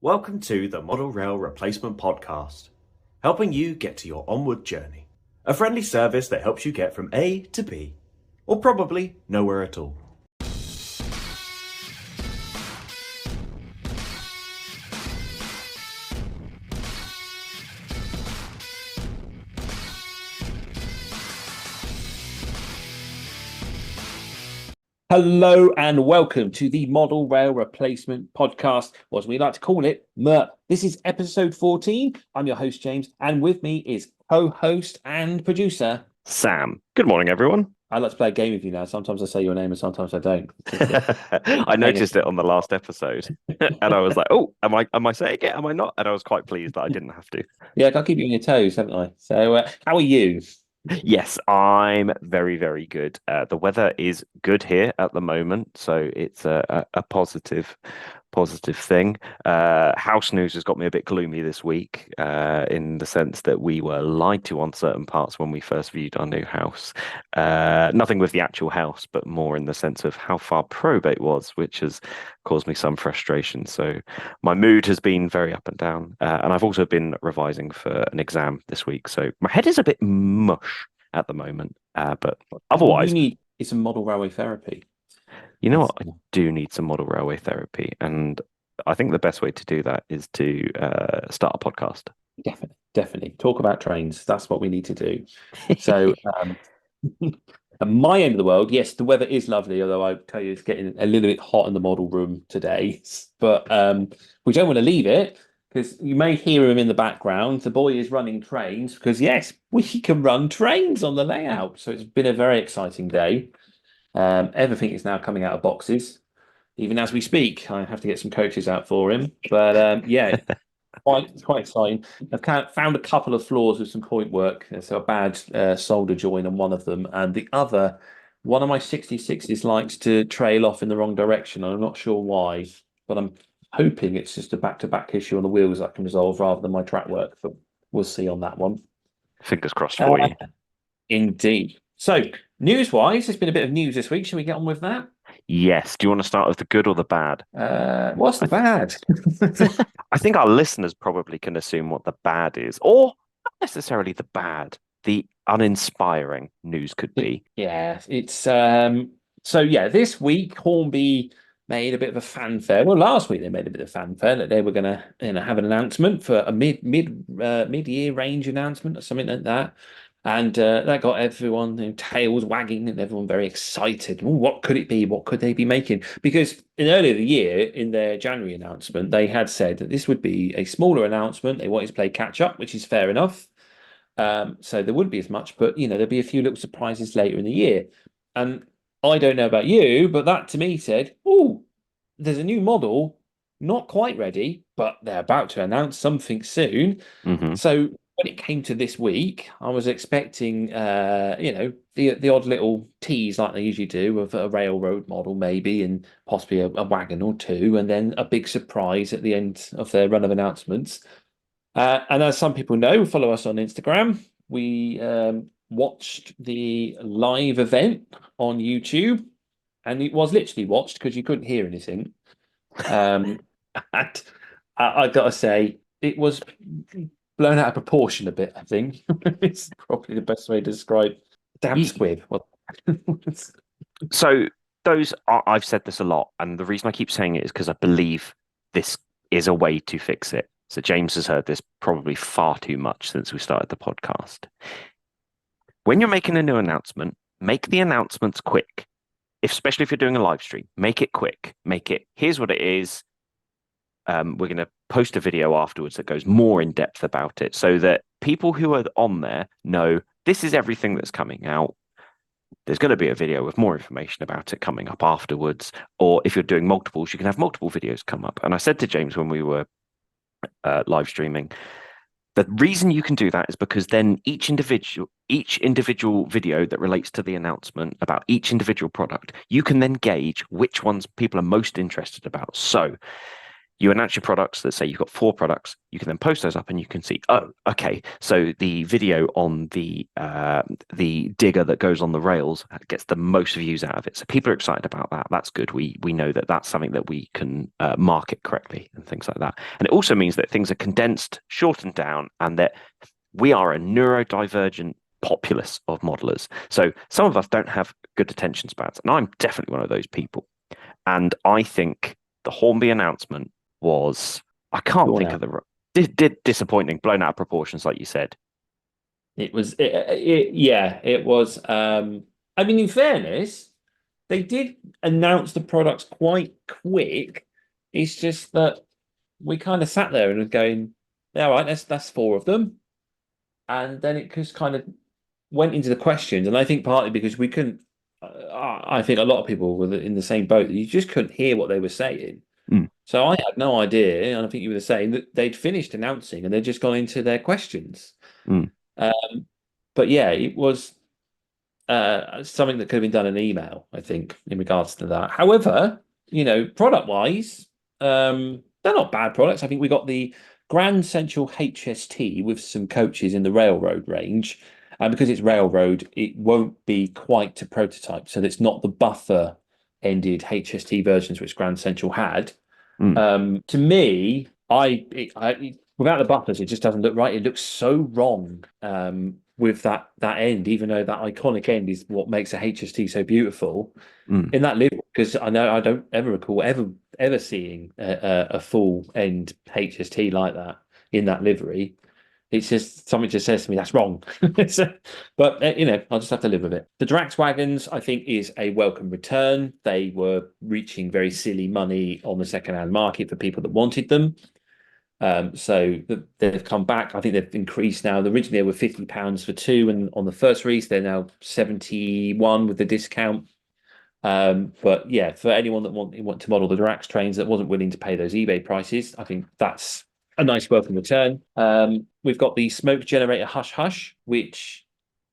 Welcome to the Model Rail Replacement Podcast, helping you get to your onward journey. A friendly service that helps you get from A to B, or probably nowhere at all. Hello and welcome to the Model Rail Replacement Podcast, or as we like to call it, MERP. This is episode 14. I'm your host, James, and with me is co-host and producer, Sam. Good morning, everyone. I like to play a game with you now. Sometimes I say your name and sometimes I don't. I noticed it on the last episode, and I was like, "Oh, am I saying it? Am I not?" And I was quite pleased that I didn't have to. Yeah, I got to keep you on your toes, haven't I? So, how are you? Yes, I'm very, very good. The weather is good here at the moment, so it's a positive thing. House news has got me a bit gloomy this week, in the sense that we were lied to on certain parts when we first viewed our new house. Nothing with the actual house, but more in the sense of how far probate was, which has caused me some frustration. So my mood has been very up and down, and I've also been revising for an exam this week. So my head is a bit mush at the moment, but otherwise, You need some model railway therapy. you know what? I do need some model railway therapy, and I think the best way to do that is to start a podcast. Definitely. Talk about trains. That's what we need to do. So, at my end of the world, yes, the weather is lovely, although I tell you it's getting a little bit hot in the model room today. But we don't want to leave it because you may hear him in the background. The boy is running trains because, yes, we can run trains on the layout. So it's been a very exciting day. Everything is now coming out of boxes. Even as we speak, I have to get some coaches out for him. But yeah, quite exciting. I've found a couple of flaws with some point work. So a bad solder join on one of them, and the other, one of my 66s likes to trail off in the wrong direction. I'm not sure why, but I'm hoping it's just a back-to-back issue on the wheels I can resolve rather than my track work. But we'll see on that one. Fingers crossed for you. Indeed. So, news-wise, there's been a bit of news this week. Shall we get on with that? Yes. Do you want to start with the good or the bad? What's the bad? I think our listeners probably can assume what the bad is, or not necessarily the bad, the uninspiring news could be. Yeah, it's so yeah, this week Hornby made a bit of a fanfare. Well, last week they made a bit of fanfare that they were gonna, have an announcement for a mid-year range announcement or something like that. And that got everyone, tails wagging and everyone very excited. Ooh, what could it be? What could they be making? Because earlier the year, in their January announcement, they had said that this would be a smaller announcement. They wanted to play catch up, which is fair enough. So there wouldn't be as much, but there'll be a few little surprises later in the year. And I don't know about you, but that to me said, oh, there's a new model, not quite ready, but they're about to announce something soon. Mm-hmm. So when it came to this week, I was expecting, the odd little tease like they usually do of a railroad model, maybe, and possibly a wagon or two, and then a big surprise at the end of their run of announcements. And as some people know, follow us on Instagram. We watched the live event on YouTube, and it was literally watched because you couldn't hear anything. And I got to say, it was blown out of proportion a bit, I think. It's probably the best way to describe damn squib. Well, So I've said this a lot, and the reason I keep saying it is because I believe this is a way to fix it. So James has heard this probably far too much since we started the podcast. When you're making a new announcement, make the announcements quick. Especially if you're doing a live stream, make it quick. Make it, here's what it is. We're going to post a video afterwards that goes more in depth about it so that people who are on there know this is everything that's coming out. There's going to be a video with more information about it coming up afterwards. Or if you're doing multiples, you can have multiple videos come up. And I said to James when we were live streaming, the reason you can do that is because then each individual video that relates to the announcement about each individual product, you can then gauge which ones people are most interested about. So you announce your products. Let's say you've got 4 products. You can then post those up, and you can see, oh, okay, so the video on the digger that goes on the rails gets the most views out of it. So people are excited about that. That's good. We know that that's something that we can market correctly and things like that. And it also means that things are condensed, shortened down, and that we are a neurodivergent populace of modelers. So some of us don't have good attention spans, and I'm definitely one of those people. And I think the Hornby announcement was, I can't think of the disappointing, blown out of proportions, like you said. It was, it was. I mean, in fairness, they did announce the products quite quick. It's just that we kind of sat there and was going, yeah, all right, that's 4 of them. And then it just kind of went into the questions. And I think partly because we couldn't, I think a lot of people were in the same boat. You just couldn't hear what they were saying. So I had no idea. And I think you were saying that they'd finished announcing and they'd just gone into their questions. But yeah, it was something that could have been done in email, I think, in regards to that. However, product wise, they're not bad products. I think we got the Grand Central HST with some coaches in the Railroad range. And because it's Railroad, it won't be quite to prototype. So it's not the buffer ended HST versions which Grand Central had. To me, without the buffers, it just doesn't look right. It looks so wrong with that end, even though that iconic end is what makes a HST so beautiful. In that livery, because I know I don't ever recall ever seeing a full end HST like that in that livery. It's just something just says to me that's wrong. But I'll just have to live with it. The Drax wagons, I think, is a welcome return. They were reaching very silly money on the second-hand market for people that wanted them. So they've come back. I think they've increased now. Originally they were £50 for 2, and on the first release they're now 71 with the discount. But yeah, for anyone that want to model the Drax trains that wasn't willing to pay those eBay prices, I think that's a nice welcome return. We've got the smoke generator Hush Hush, which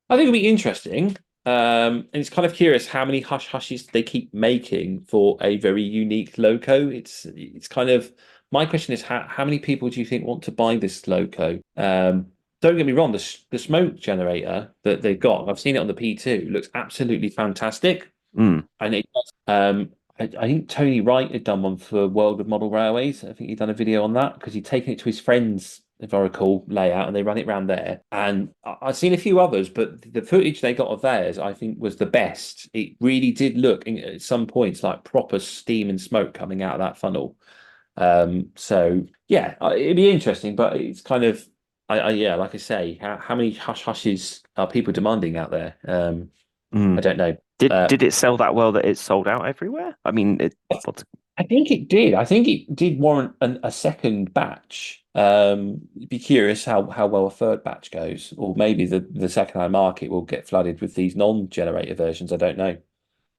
I think will be interesting. And it's kind of curious how many Hush Hushes they keep making for a very unique loco. It's kind of, my question is how many people do you think want to buy this loco? Don't get me wrong, the smoke generator that they've got, I've seen it on the P2, looks absolutely fantastic. And it does, I think Tony Wright had done one for World of Model Railways. I think he'd done a video on that because he'd taken it to his friend's, if I recall, layout, and they ran it around there. And I've seen a few others, but the footage they got of theirs, I think, was the best. It really did look at some points like proper steam and smoke coming out of that funnel. So yeah, it'd be interesting, but it's kind of, like I say, how many Hush Hushes are people demanding out there? I don't know. Did it sell that well that it sold out everywhere? I mean, I think it did. I think it did warrant a second batch. Be curious how well a third batch goes, or maybe the second-hand market will get flooded with these non-generator versions. I don't know.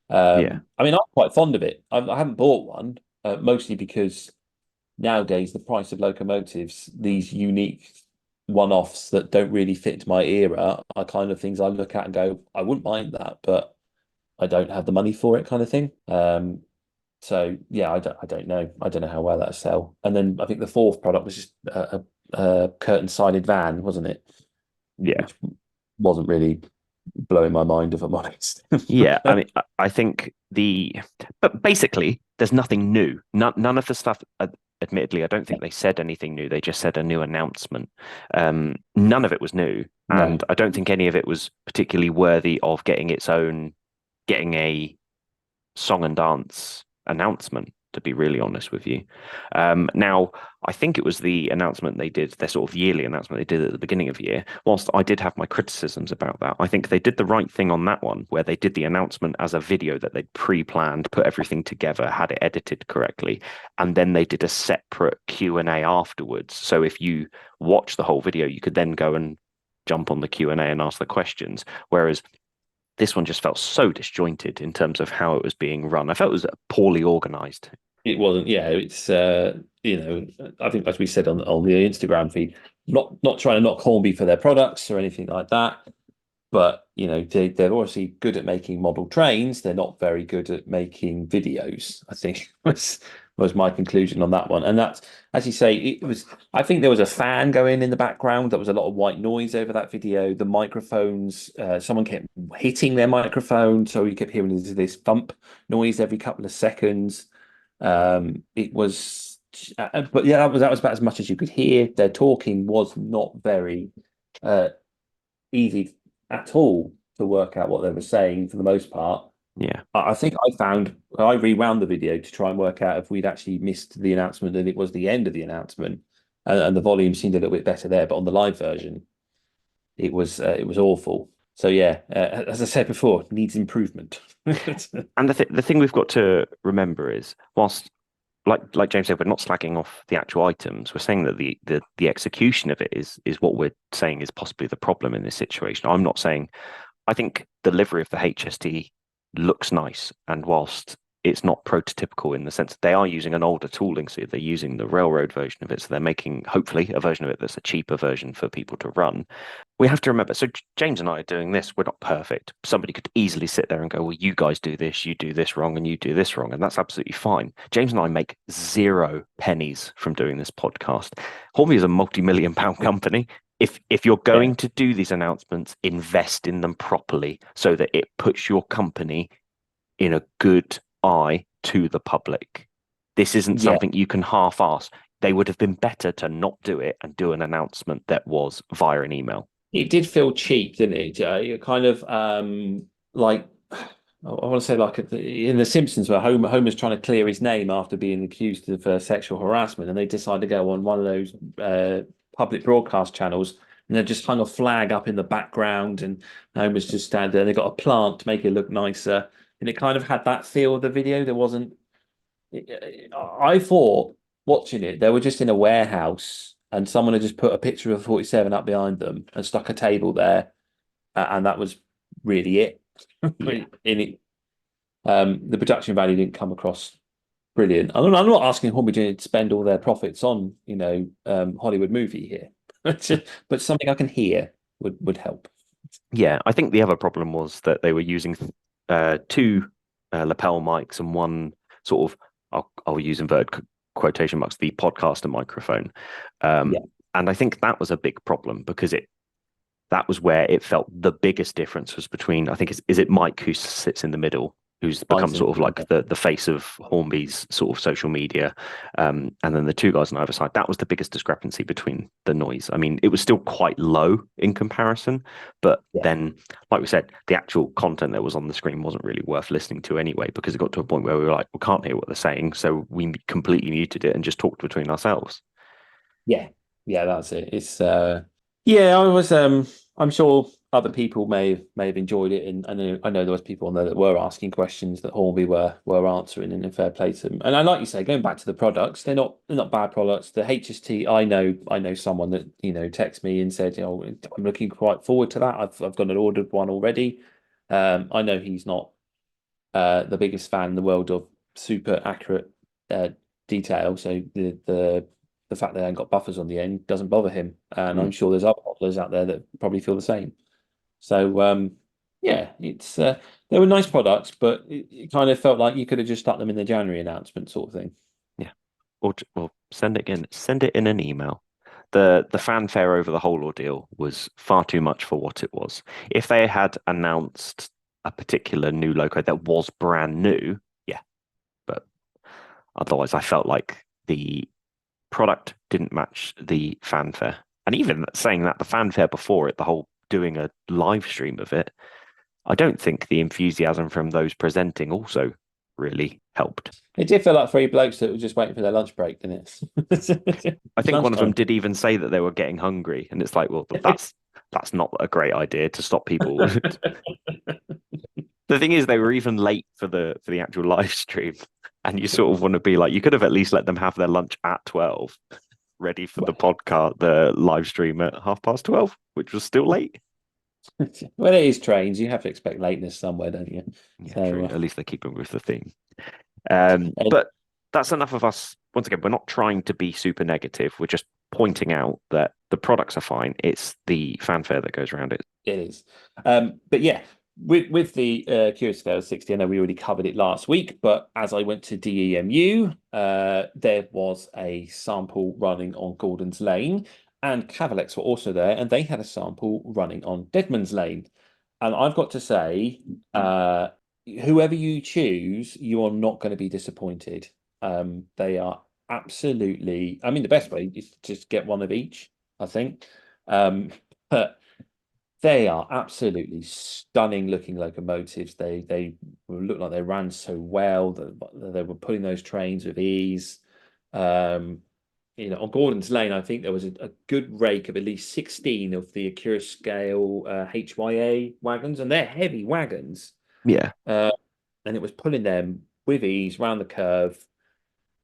I mean, I'm quite fond of it. I haven't bought one, mostly because nowadays the price of locomotives, these unique one-offs that don't really fit into my era, are kind of things I look at and go, I wouldn't mind that, but I don't have the money for it, kind of thing. So yeah, I don't know. I don't know how well that'll sell. And then I think the fourth product was just a curtain-sided van, wasn't it? Yeah, which wasn't really blowing my mind, if I'm honest. Yeah, I mean, I think but basically, there's nothing new. None of the stuff. Admittedly, I don't think they said anything new. They just said a new announcement. None of it was new, and I don't think any of it was particularly worthy of getting a song and dance announcement, to be really honest with you. Now, I think it was the announcement they did, their sort of yearly announcement they did at the beginning of the year. Whilst I did have my criticisms about that, I think they did the right thing on that one, where they did the announcement as a video that they'd pre-planned, put everything together, had it edited correctly, and then they did a separate Q&A afterwards. So if you watch the whole video, you could then go and jump on the Q&A and ask the questions. Whereas this one just felt so disjointed in terms of how it was being run. I felt it was poorly organized. It wasn't. Yeah, it's I think, as we said on the Instagram feed, not trying to knock Hornby for their products or anything like that. but they're obviously good at making model trains. They're not very good at making videos, I think was my conclusion on that one. And that's, as you say, it was, I think there was a fan going in the background. There was a lot of white noise over that video. The microphones, someone kept hitting their microphone, so you kept hearing this thump noise every couple of seconds. It was, but yeah, that was about as much as you could hear. Their talking was not very easy at all to work out what they were saying for the most part. Yeah. I think I rewound the video to try and work out if we'd actually missed the announcement and it was the end of the announcement, and the volume seemed a little bit better there. But on the live version, it was awful. So yeah, as I said before, needs improvement. And the thing we've got to remember is, whilst like James said, we're not slagging off the actual items. We're saying that the execution of it is what we're saying is possibly the problem in this situation. I'm not saying. I think delivery of the HST looks nice, and whilst it's not prototypical in the sense that they are using an older tooling, so they're using the railroad version of it, so they're making hopefully a version of it that's a cheaper version for people to run. We have to remember, so James and I are doing this, we're not perfect. Somebody could easily sit there and go, well, you guys do this, you do this wrong, and you do this wrong, and that's absolutely fine. James and I make 0 pennies from doing this podcast. Hornby is a multi-million-pound company. If you're going to do these announcements, invest in them properly so that it puts your company in a good eye to the public. This isn't something you can half-ass. They would have been better to not do it and do an announcement that was via an email. It did feel cheap, didn't it? Kind of like, I want to say like in The Simpsons, where Homer's trying to clear his name after being accused of sexual harassment, and they decide to go on one of those public broadcast channels, and they just hung a flag up in the background, and Homer's just standing there, and they got a plant to make it look nicer, and it kind of had that feel of the video. There wasn't. I thought watching it, they were just in a warehouse, and someone had just put a picture of a 47 up behind them and stuck a table there, and that was really it. In it, the production value didn't come across brilliant. I'm not asking Hornby to spend all their profits on Hollywood movie here, but something I can hear would help. Yeah, I think the other problem was that they were using 2 lapel mics and one sort of, I'll use inverted quotation marks, the podcaster microphone. And I think that was a big problem, because that was where it felt the biggest difference was between, I think, is it Mike who sits in the middle, who's become sort of like the face of Hornby's sort of social media, and then the 2 guys on either side. That was the biggest discrepancy between the noise. I mean, it was still quite low in comparison, but then, like we said, the actual content that was on the screen wasn't really worth listening to anyway, because it got to a point where we were like, we can't hear what they're saying, so we completely muted it and just talked between ourselves. Yeah, that's it. It's I was I'm sure other people may have enjoyed it, and I know there was people on there that were asking questions that Hornby were answering, and in fair play to them. And I, like you say, going back to the products, they're not bad products. The HST, I know someone that texted me and said, I'm looking quite forward to that. I've got an ordered one already. I know he's not the biggest fan in the world of super accurate detail, so the fact that they ain't got buffers on the end doesn't bother him, and I'm sure there's other modelers out there that probably feel the same. So it's they were nice products, but it kind of felt like you could have just stuck them in the January announcement sort of thing. Yeah, or send it in an email. The fanfare over the whole ordeal was far too much for what it was. If they had announced a particular new logo that was brand new, but otherwise I felt like the product didn't match the fanfare. And even saying that, the fanfare before it, the whole doing a live stream of it, I don't think the enthusiasm from those presenting also really helped. It did feel like 3 blokes that were just waiting for their lunch break, didn't it? I think one of them did even say that they were getting hungry, and it's like, well, that's not a great idea to stop people. The thing is, they were even late for the actual live stream, and you sort of want to be like, you could have at least let them have their lunch at 12, ready for the podcast, the live stream at 12:30, which was still late. Well, it is trains. You have to expect lateness somewhere, don't you? Yeah, so, true. At least they're keeping with the theme. But that's enough of us. Once again, we're not trying to be super negative. We're just pointing out that the products are fine. It's the fanfare that goes around it. It is. But yeah, with the Curious Scale 60, I know we already covered it last week, but as I went to DEMU, there was a sample running on Gordon's Lane, and Cavalex were also there, and they had a sample running on Deadman's Lane. And I've got to say, whoever you choose, you are not going to be disappointed. They are absolutely, I mean, the best way is to just get one of each, I think. But they are absolutely stunning looking locomotives. They look like they ran so well that they were pulling those trains with ease. You know, on Gordon's Lane, I think there was a good rake of at least 16 of the Acura scale HYA wagons, and they're heavy wagons. Yeah. And it was pulling them with ease round the curve.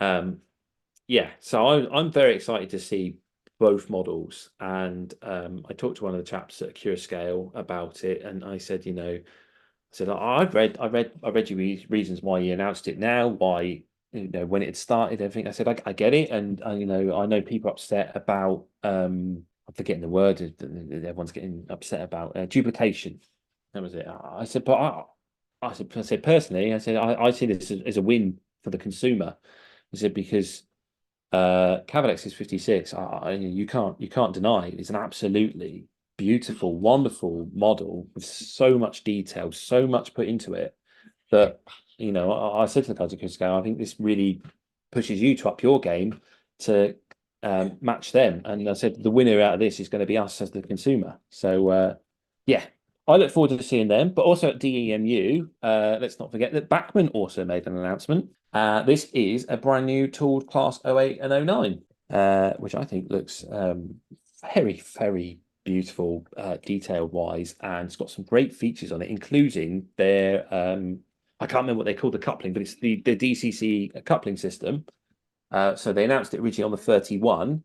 Yeah, so I'm very excited to see both models, and I talked to one of the chaps at Acura Scale about it, and I said, you know, I said I read your reasons why you announced it now, why, you know, when it had started, everything. I said I get it, and you know, I know people are upset about I'm forgetting the word that everyone's getting upset about duplication. That was it. I said, but I said personally, I said I see this as a win for the consumer. I said because Cavalex is 56. You can't deny it's an absolutely beautiful, wonderful model with so much detail, so much put into it that, you know, I said to the guys at Chris Scale, I think this really pushes you to up your game to match them. And I said the winner out of this is going to be us as the consumer. So yeah, I look forward to seeing them. But also at DEMU, let's not forget that Bachmann also made an announcement. This is a brand new tooled class 08 and 09, which I think looks very, very beautiful detail wise, and it's got some great features on it, including their I can't remember what they call the coupling, but it's the DCC coupling system. So they announced it originally on the 31,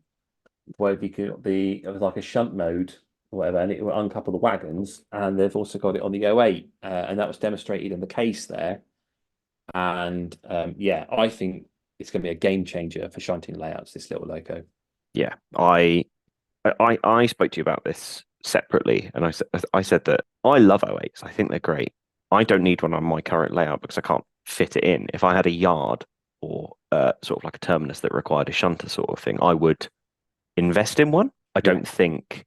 where you could it was like a shunt mode or whatever, and it would uncouple the wagons. And they've also got it on the 08, and that was demonstrated in the case there. And yeah, I think it's going to be a game changer for shunting layouts, this little loco. Yeah, I spoke to you about this separately, and I said that I love 08s. I think they're great. I don't need one on my current layout because I can't fit it in. If I had a yard or sort of like a terminus that required a shunter sort of thing, I would invest in one. I don't think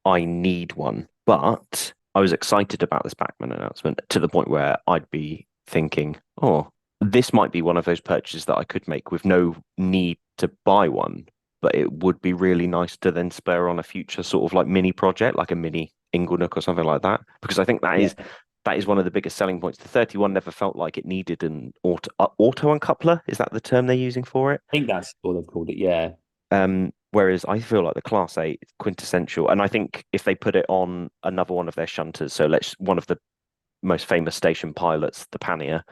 I need one, but I was excited about this Bachmann announcement to the point where I'd be thinking, oh, this might be one of those purchases that I could make with no need to buy one, but it would be really nice to then spur on a future sort of like mini project, like a mini Inglenook or something like that, because I think that is one of the biggest selling points. The 31 never felt like it needed an auto uncoupler. Is that the term they're using for it? I think that's what they've called it, yeah. Whereas I feel like the Class 8 is quintessential. And I think if they put it on another one of their shunters, so one of the most famous station pilots, the Pannier,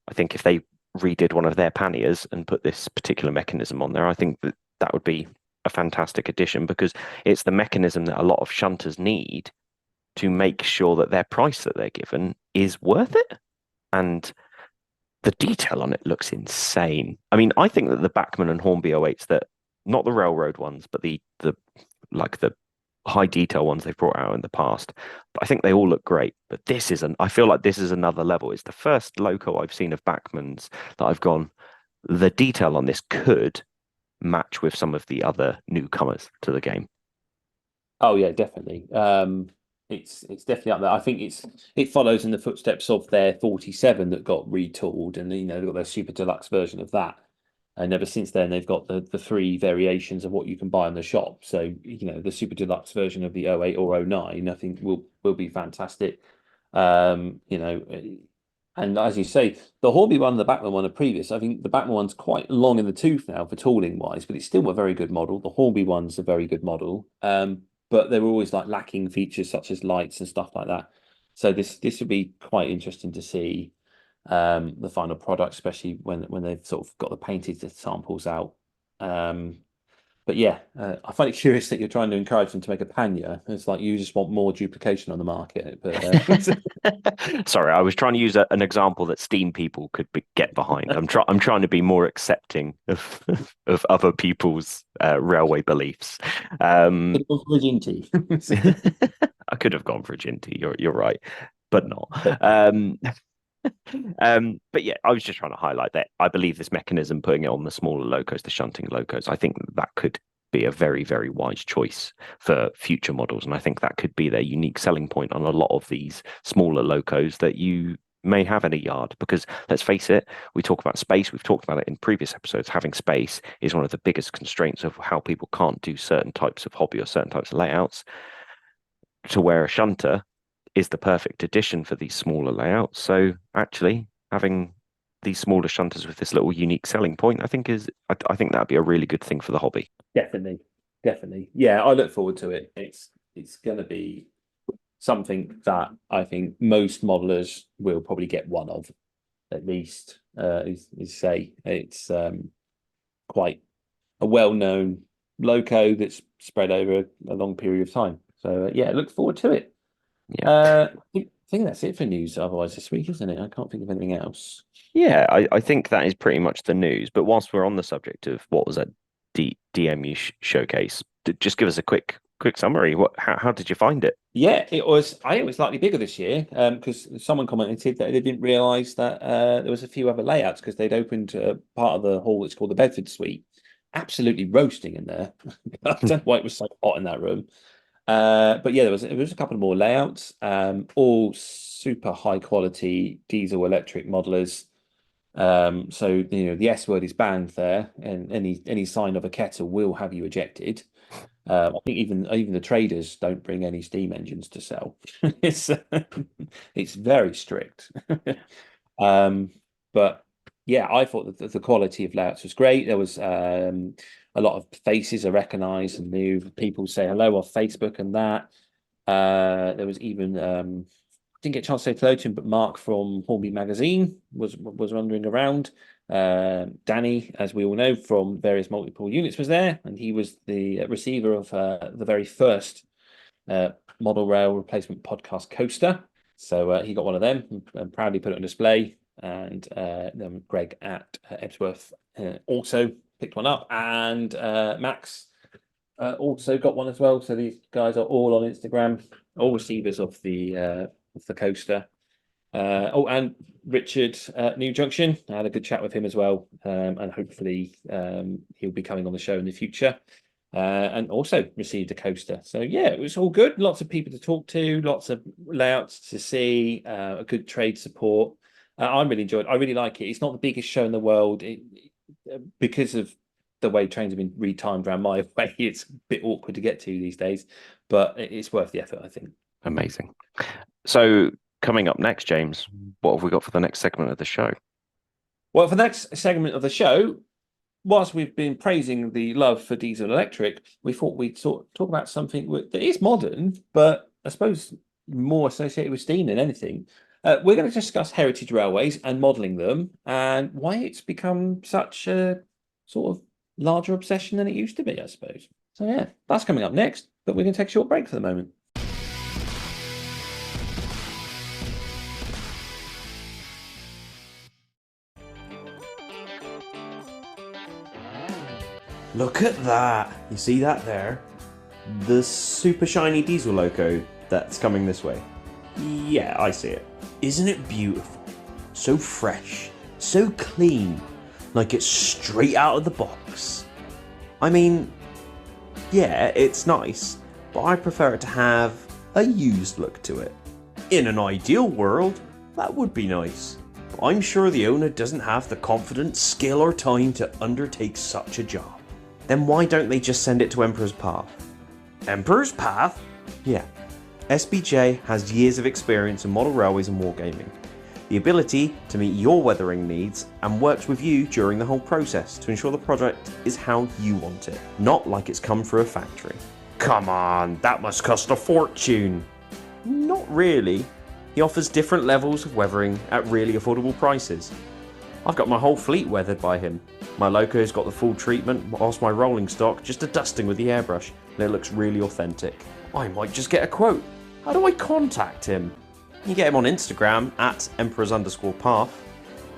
I think if they redid one of their Panniers and put this particular mechanism on there, I think that would be a fantastic addition, because it's the mechanism that a lot of shunters need to make sure that their price that they're given is worth it. And the detail on it looks insane. I mean, I think that the Bachmann and Hornby 08s, that not the railroad ones, but the high detail ones they've brought out in the past, I think they all look great. But I feel like this is another level. It's the first loco I've seen of Bachmann's that I've gone, the detail on this could match with some of the other newcomers to the game. Oh yeah, definitely. It's definitely up there. I think it follows in the footsteps of their 47 that got retooled, and you know they've got their super deluxe version of that. And ever since then, they've got the three variations of what you can buy in the shop. So you know the super deluxe version of the 08 or 09, I think will be fantastic. You know, and as you say, the Hornby one and the Bachmann one are previous. I think the Bachmann one's quite long in the tooth now for tooling wise, but it's still a very good model. The Hornby one's a very good model. But they were always like lacking features such as lights and stuff like that. So this would be quite interesting to see the final product, especially when they've sort of got the painted samples out. But But yeah, I find it curious that you're trying to encourage them to make a Panya. It's like you just want more duplication on the market. But Sorry, I was trying to use an example that Steam people could get behind. I'm trying to be more accepting of of other people's railway beliefs. I could have gone for a Ginty. You're right, but not. But yeah, I was just trying to highlight that I believe this mechanism, putting it on the smaller locos, the shunting locos, I think that could be a very, very wise choice for future models. And I think that could be their unique selling point on a lot of these smaller locos that you may have in a yard. Because let's face it, we talk about space, we've talked about it in previous episodes. Having space is one of the biggest constraints of how people can't do certain types of hobby or certain types of layouts. To where a shunter is the perfect addition for these smaller layouts. So actually having these smaller shunters with this little unique selling point, I think that'd be a really good thing for the hobby. Definitely. Yeah, I look forward to it. It's going to be something that I think most modelers will probably get one of, at least. Say it's quite a well-known loco that's spread over a long period of time. So yeah, look forward to it. Yeah, I think that's it for news. Otherwise, this week, isn't it? I can't think of anything else. Yeah, I think that is pretty much the news. But whilst we're on the subject of what was that DMU showcase, just give us a quick summary. How did you find it? Yeah, it was. I think it was slightly bigger this year because someone commented that they didn't realise that there was a few other layouts because they'd opened part of the hall that's called the Bedford Suite. Absolutely roasting in there. I don't know why it was so hot in that room. But yeah, there was a couple more layouts, all super high quality diesel electric modelers. So the S word is banned there, and any sign of a kettle will have you ejected. I think even the traders don't bring any steam engines to sell. It's very strict. But yeah, I thought that the quality of layouts was great. There was a lot of faces I recognised and knew. People say hello off Facebook and that. There was even didn't get a chance to say hello to him, but Mark from Hornby Magazine was wandering around. Danny, as we all know from various multiple units, was there, and he was the receiver of the very first model rail replacement podcast coaster. So he got one of them and proudly put it on display. And then Greg at Ebsworth also picked one up, and Max also got one as well. So these guys are all on Instagram, all receivers of the coaster. And Richard New Junction, I had a good chat with him as well, and hopefully he'll be coming on the show in the future. And also received a coaster. So yeah, it was all good. Lots of people to talk to, lots of layouts to see, a good trade support. I really enjoyed it. I really like it. It's not the biggest show in the world. Because of the way trains have been retimed around my way, it's a bit awkward to get to these days, but it's worth the effort, I think. Amazing. So coming up next, James, what have we got for the next segment of the show? Well, for the next segment of the show, whilst we've been praising the love for diesel electric, we thought we'd talk about something that is modern, but I suppose more associated with steam than anything. We're going to discuss heritage railways and modelling them and why it's become such a sort of larger obsession than it used to be, I suppose. So yeah, that's coming up next, but we're going to take a short break for the moment. Look at that! You see that there? The super shiny diesel loco that's coming this way. Yeah, I see it. Isn't it beautiful? So fresh, so clean, like it's straight out of the box. I mean, yeah, it's nice, but I prefer it to have a used look to it. In an ideal world, that would be nice, but I'm sure the owner doesn't have the confidence, skill or time to undertake such a job. Then why don't they just send it to Emperor's Path? Emperor's Path? Yeah. SBJ has years of experience in model railways and wargaming, the ability to meet your weathering needs, and works with you during the whole process to ensure the project is how you want it, not like it's come through a factory. Come on, that must cost a fortune. Not really. He offers different levels of weathering at really affordable prices. I've got my whole fleet weathered by him. My loco's got the full treatment, whilst my rolling stock just a dusting with the airbrush, and it looks really authentic. I might just get a quote. How do I contact him? You get him on Instagram at emperors_path,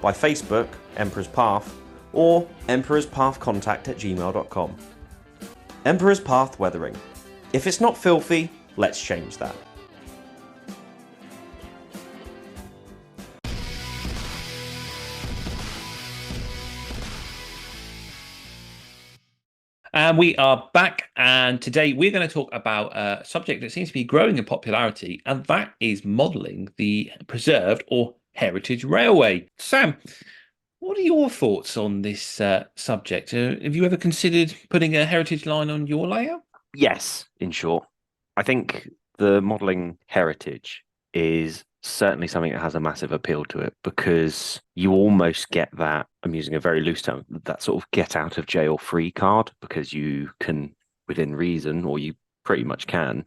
by Facebook, Emperor's Path, or emperorspathcontact@gmail.com. Emperor's Path Weathering. If it's not filthy, let's change that. And we are back, and today we're going to talk about a subject that seems to be growing in popularity, and that is modelling the preserved or heritage railway. Sam, what are your thoughts on this subject? Have you ever considered putting a heritage line on your layout? Yes, in short. I think the modelling heritage is certainly something that has a massive appeal to it, because you almost get that, I'm using a very loose term, that sort of get out of jail free card, because you can, within reason, or you pretty much can,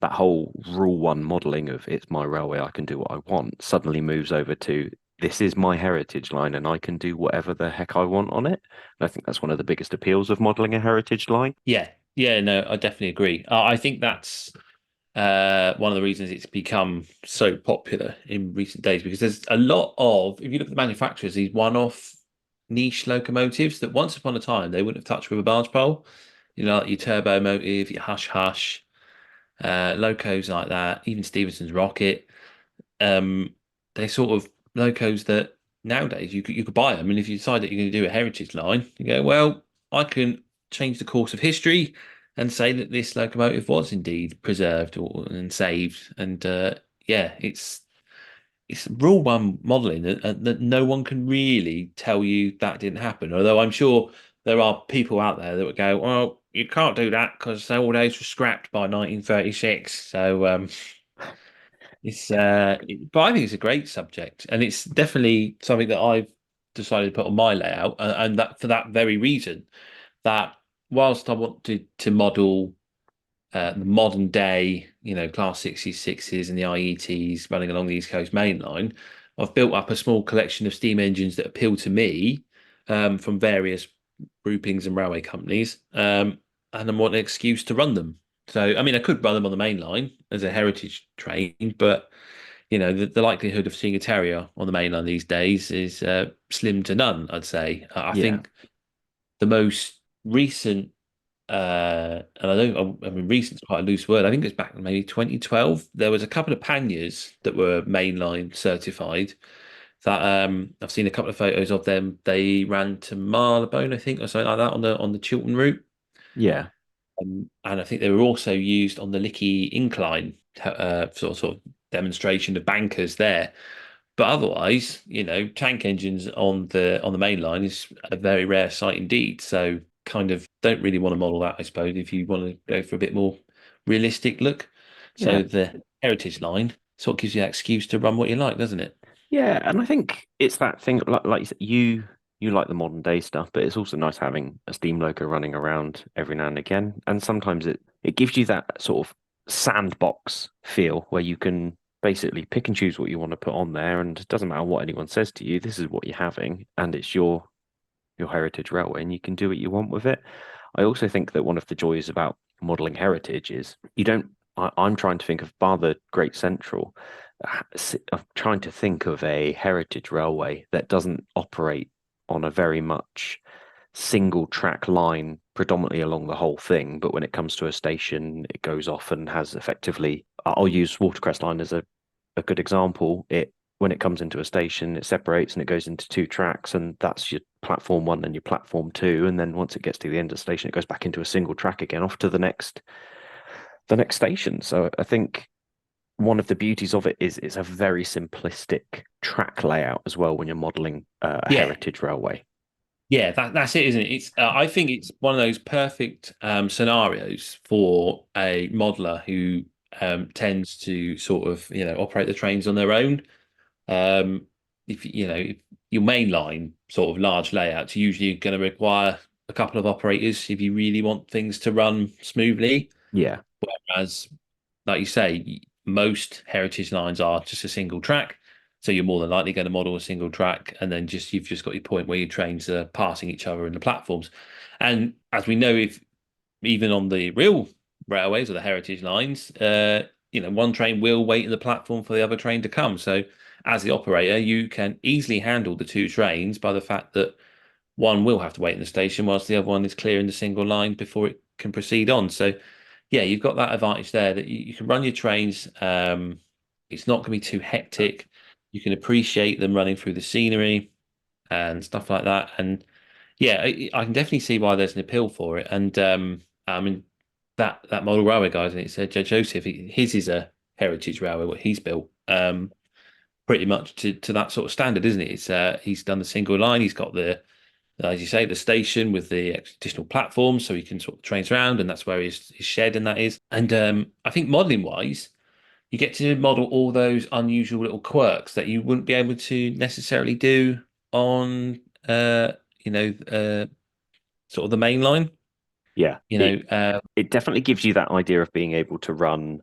that whole rule one modelling of it's my railway, I can do what I want, suddenly moves over to this is my heritage line and I can do whatever the heck I want on it. And I think that's one of the biggest appeals of modelling a heritage line. Yeah, no, I definitely agree. I think that's one of the reasons it's become so popular in recent days, because there's a lot of, if you look at the manufacturers, these one-off niche locomotives that once upon a time they wouldn't have touched with a barge pole. Like your Turbo Motive, your Hush Hush, locos like that, even Stephenson's Rocket. They're sort of locos that nowadays you could buy them, and if you decide that you're going to do a heritage line, you go, well, I can change the course of history and say that this locomotive was indeed preserved and saved. And it's rule one modelling that no one can really tell you that didn't happen. Although I'm sure there are people out there that would go, well, you can't do that because all those were scrapped by 1936. So but I think it's a great subject, and it's definitely something that I've decided to put on my layout, and that for that very reason, that whilst I wanted to model the modern day, Class 66s and the IETs running along the East Coast Main Line, I've built up a small collection of steam engines that appeal to me from various groupings and railway companies, and I want an excuse to run them. So, I mean, I could run them on the main line as a heritage train, but the likelihood of seeing a Terrier on the main line these days is slim to none, I'd say. I think the most recent, and I mean, recent's quite a loose word. I think it's back in maybe 2012. There was a couple of panniers that were mainline certified. That I've seen a couple of photos of them. They ran to Marylebone, I think, or something like that on the Chiltern route. Yeah. And I think they were also used on the Lickey Incline sort of demonstration of bankers there. But otherwise, tank engines on the main line is a very rare sight indeed. So kind of don't really want to model that, I suppose, if you want to go for a bit more realistic look. So the heritage line sort of gives you that excuse to run what you like, doesn't it? Yeah, and I think it's that thing, like you said, you like the modern day stuff, but it's also nice having a steam loco running around every now and again. And sometimes it gives you that sort of sandbox feel where you can basically pick and choose what you want to put on there, and it doesn't matter what anyone says to you, this is what you're having, and it's your heritage railway, and you can do what you want with it. I also think that one of the joys about modelling heritage is I'm trying to think of, bar the Great Central, of trying to think of a heritage railway that doesn't operate on a very much single track line predominantly along the whole thing, but when it comes to a station, it goes off and has effectively, I'll use Watercress Line as a good example. When it comes into a station, it separates and it goes into two tracks, and that's your platform 1 and your platform 2, and then once it gets to the end of the station, it goes back into a single track again, off to the next station. So I think one of the beauties of it is it's a very simplistic track layout as well when you're modeling a heritage railway. Yeah, that's it, isn't it? It's I think it's one of those perfect scenarios for a modeler who tends to sort of operate the trains on their own. If your mainline sort of large layouts are usually going to require a couple of operators if you really want things to run smoothly. Yeah. Whereas, like you say, most heritage lines are just a single track. So you're more than likely going to model a single track, and then you've just got your point where your trains are passing each other in the platforms. And as we know, if even on the real railways or the heritage lines, one train will wait in the platform for the other train to come. So as the operator, you can easily handle the two trains by the fact that one will have to wait in the station whilst the other one is clearing the single line before it can proceed on. So yeah, you've got that advantage there that you can run your trains. It's not going to be too hectic. You can appreciate them running through the scenery and stuff like that. And yeah, I can definitely see why there's an appeal for it. And I mean that model railway guy, and it's Joe Joseph. His is a heritage railway, what he's built. Pretty much to that sort of standard, isn't it? It's he's done the single line. He's got the, as you say, the station with the additional platforms, so he can sort of trains around, and that's where his shed and that is. And I think modelling wise, you get to model all those unusual little quirks that you wouldn't be able to necessarily do on, sort of the main line. Yeah, it definitely gives you that idea of being able to run,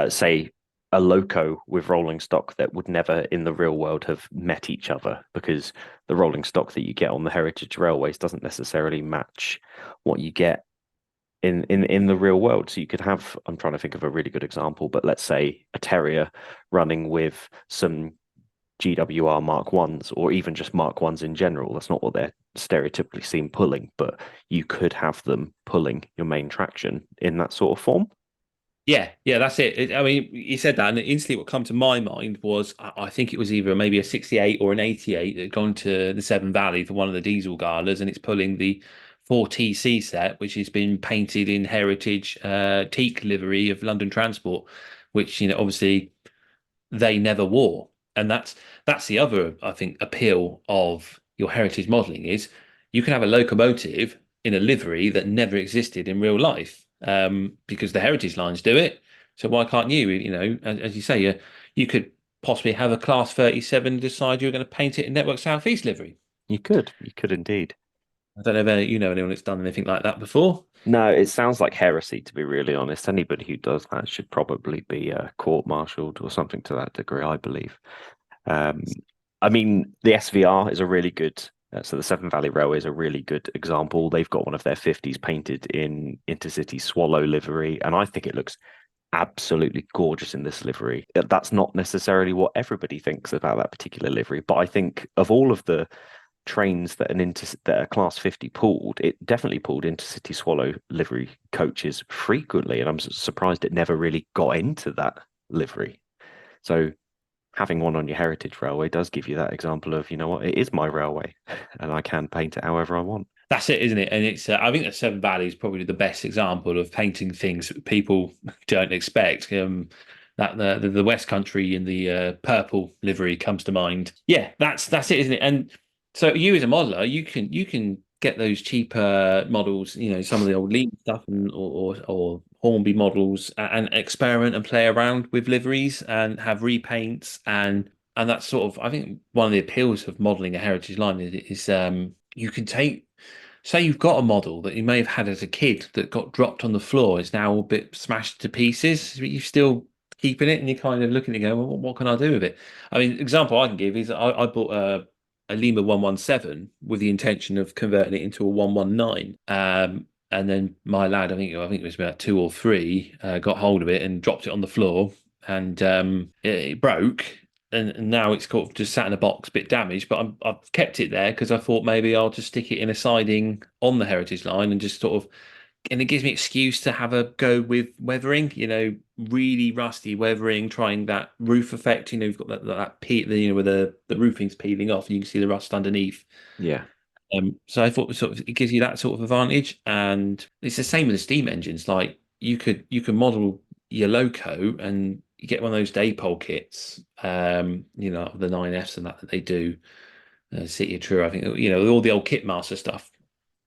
say, a loco with rolling stock that would never in the real world have met each other, because the rolling stock that you get on the heritage railways doesn't necessarily match what you get in the real world. So you could have, I'm trying to think of a really good example, but let's say a Terrier running with some GWR Mark 1s, or even just Mark 1s in general. That's not what they're stereotypically seen pulling, but you could have them pulling your main traction in that sort of form. Yeah, that's it. I mean, you said that, and instantly what come to my mind was I think it was either maybe a 68 or an 88 that had gone to the Severn Valley for one of the diesel galas, and it's pulling the 4TC set, which has been painted in heritage teak livery of London Transport, which obviously they never wore. And that's the other, I think, appeal of your heritage modelling is you can have a locomotive in a livery that never existed in real life, because the heritage lines do it. So why can't you? As you say, you could possibly have a Class 37 decide you're going to paint it in Network Southeast livery. You could indeed. I don't know if you know anyone that's done anything like that before. No, it sounds like heresy, to be really honest. Anybody who does that should probably be court-martialed or something to that degree, I believe. I mean, the SVR is a really good, so the Severn Valley Railway is a really good example. They've got one of their 50s painted in Intercity Swallow livery, and I think it looks absolutely gorgeous in this livery. That's not necessarily what everybody thinks about that particular livery, but I think of all of the trains that a Class 50 pulled, it definitely pulled Intercity Swallow livery coaches frequently, and I'm surprised it never really got into that livery. So having one on your heritage railway does give you that example of, it is my railway and I can paint it however I want. That's it, isn't it? And it's I think the Severn Valley is probably the best example of painting things people don't expect. That the West Country in the purple livery comes to mind. Yeah, that's it, isn't it? And so you as a modeler, you can get those cheaper models, some of the old Lean stuff or Hornby models, and experiment and play around with liveries and have repaints, and that's sort of, I think, one of the appeals of modeling a heritage line is you can take, say you've got a model that you may have had as a kid that got dropped on the floor, is now a bit smashed to pieces, but you're still keeping it and you're kind of looking to go, well, what can I do with it? I mean, example I can give is I bought a Lima 117 with the intention of converting it into a 119. And then my lad, I think it was about 2 or 3, got hold of it and dropped it on the floor, and it broke. And now it's got just sat in a box, a bit damaged, but I've kept it there because I thought maybe I'll just stick it in a siding on the heritage line and just sort of, and it gives me excuse to have a go with weathering, really rusty weathering, trying that roof effect. You've got that where the roofing's peeling off and you can see the rust underneath. Yeah. So I thought it gives you that sort of advantage, and it's the same with the steam engines. Like you can model your loco and you get one of those Daypol kits, the 9Fs and that they do, City of Truro. I think all the old Kitmaster stuff.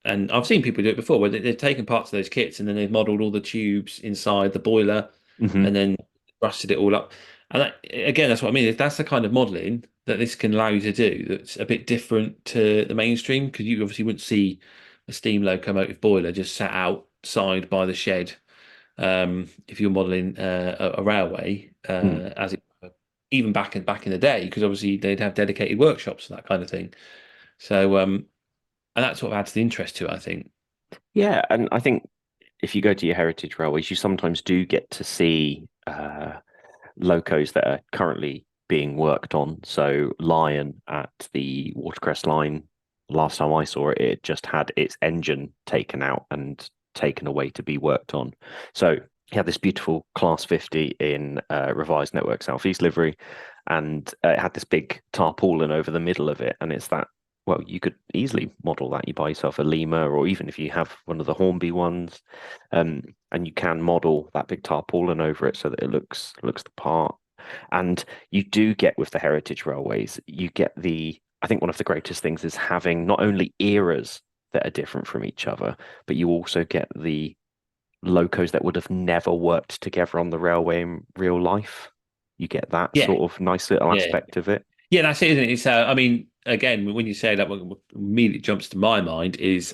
And I've seen people do it before where they've taken parts of those kits and then they've modelled all the tubes inside the boiler, and then rusted it all up. And that's what I mean. If that's the kind of modelling that this can allow you to do, that's a bit different to the mainstream, because you obviously wouldn't see a steam locomotive boiler just sat outside by the shed if you're modelling a railway, as it even back in the day, because obviously they'd have dedicated workshops and that kind of thing. So and that sort of adds the interest to it, I think. Yeah, and I think if you go to your heritage railways, you sometimes do get to see locos that are currently being worked on. So Lion at the Watercress line, last time I saw it, it just had its engine taken out and taken away to be worked on. So you had this beautiful Class 50 in revised Network Southeast livery, and it had this big tarpaulin over the middle of it, and it's that. Well, you could easily model that. You buy yourself a Lima, or even if you have one of the Hornby ones, and you can model that big tarpaulin over it so that it looks the part. And you do get with the heritage railways, you get I think one of the greatest things is having not only eras that are different from each other, but you also get the locos that would have never worked together on the railway in real life. You get that sort of nice little aspect of it. Yeah, that's it, isn't it? It's, I mean, again, when you say that, what immediately jumps to my mind is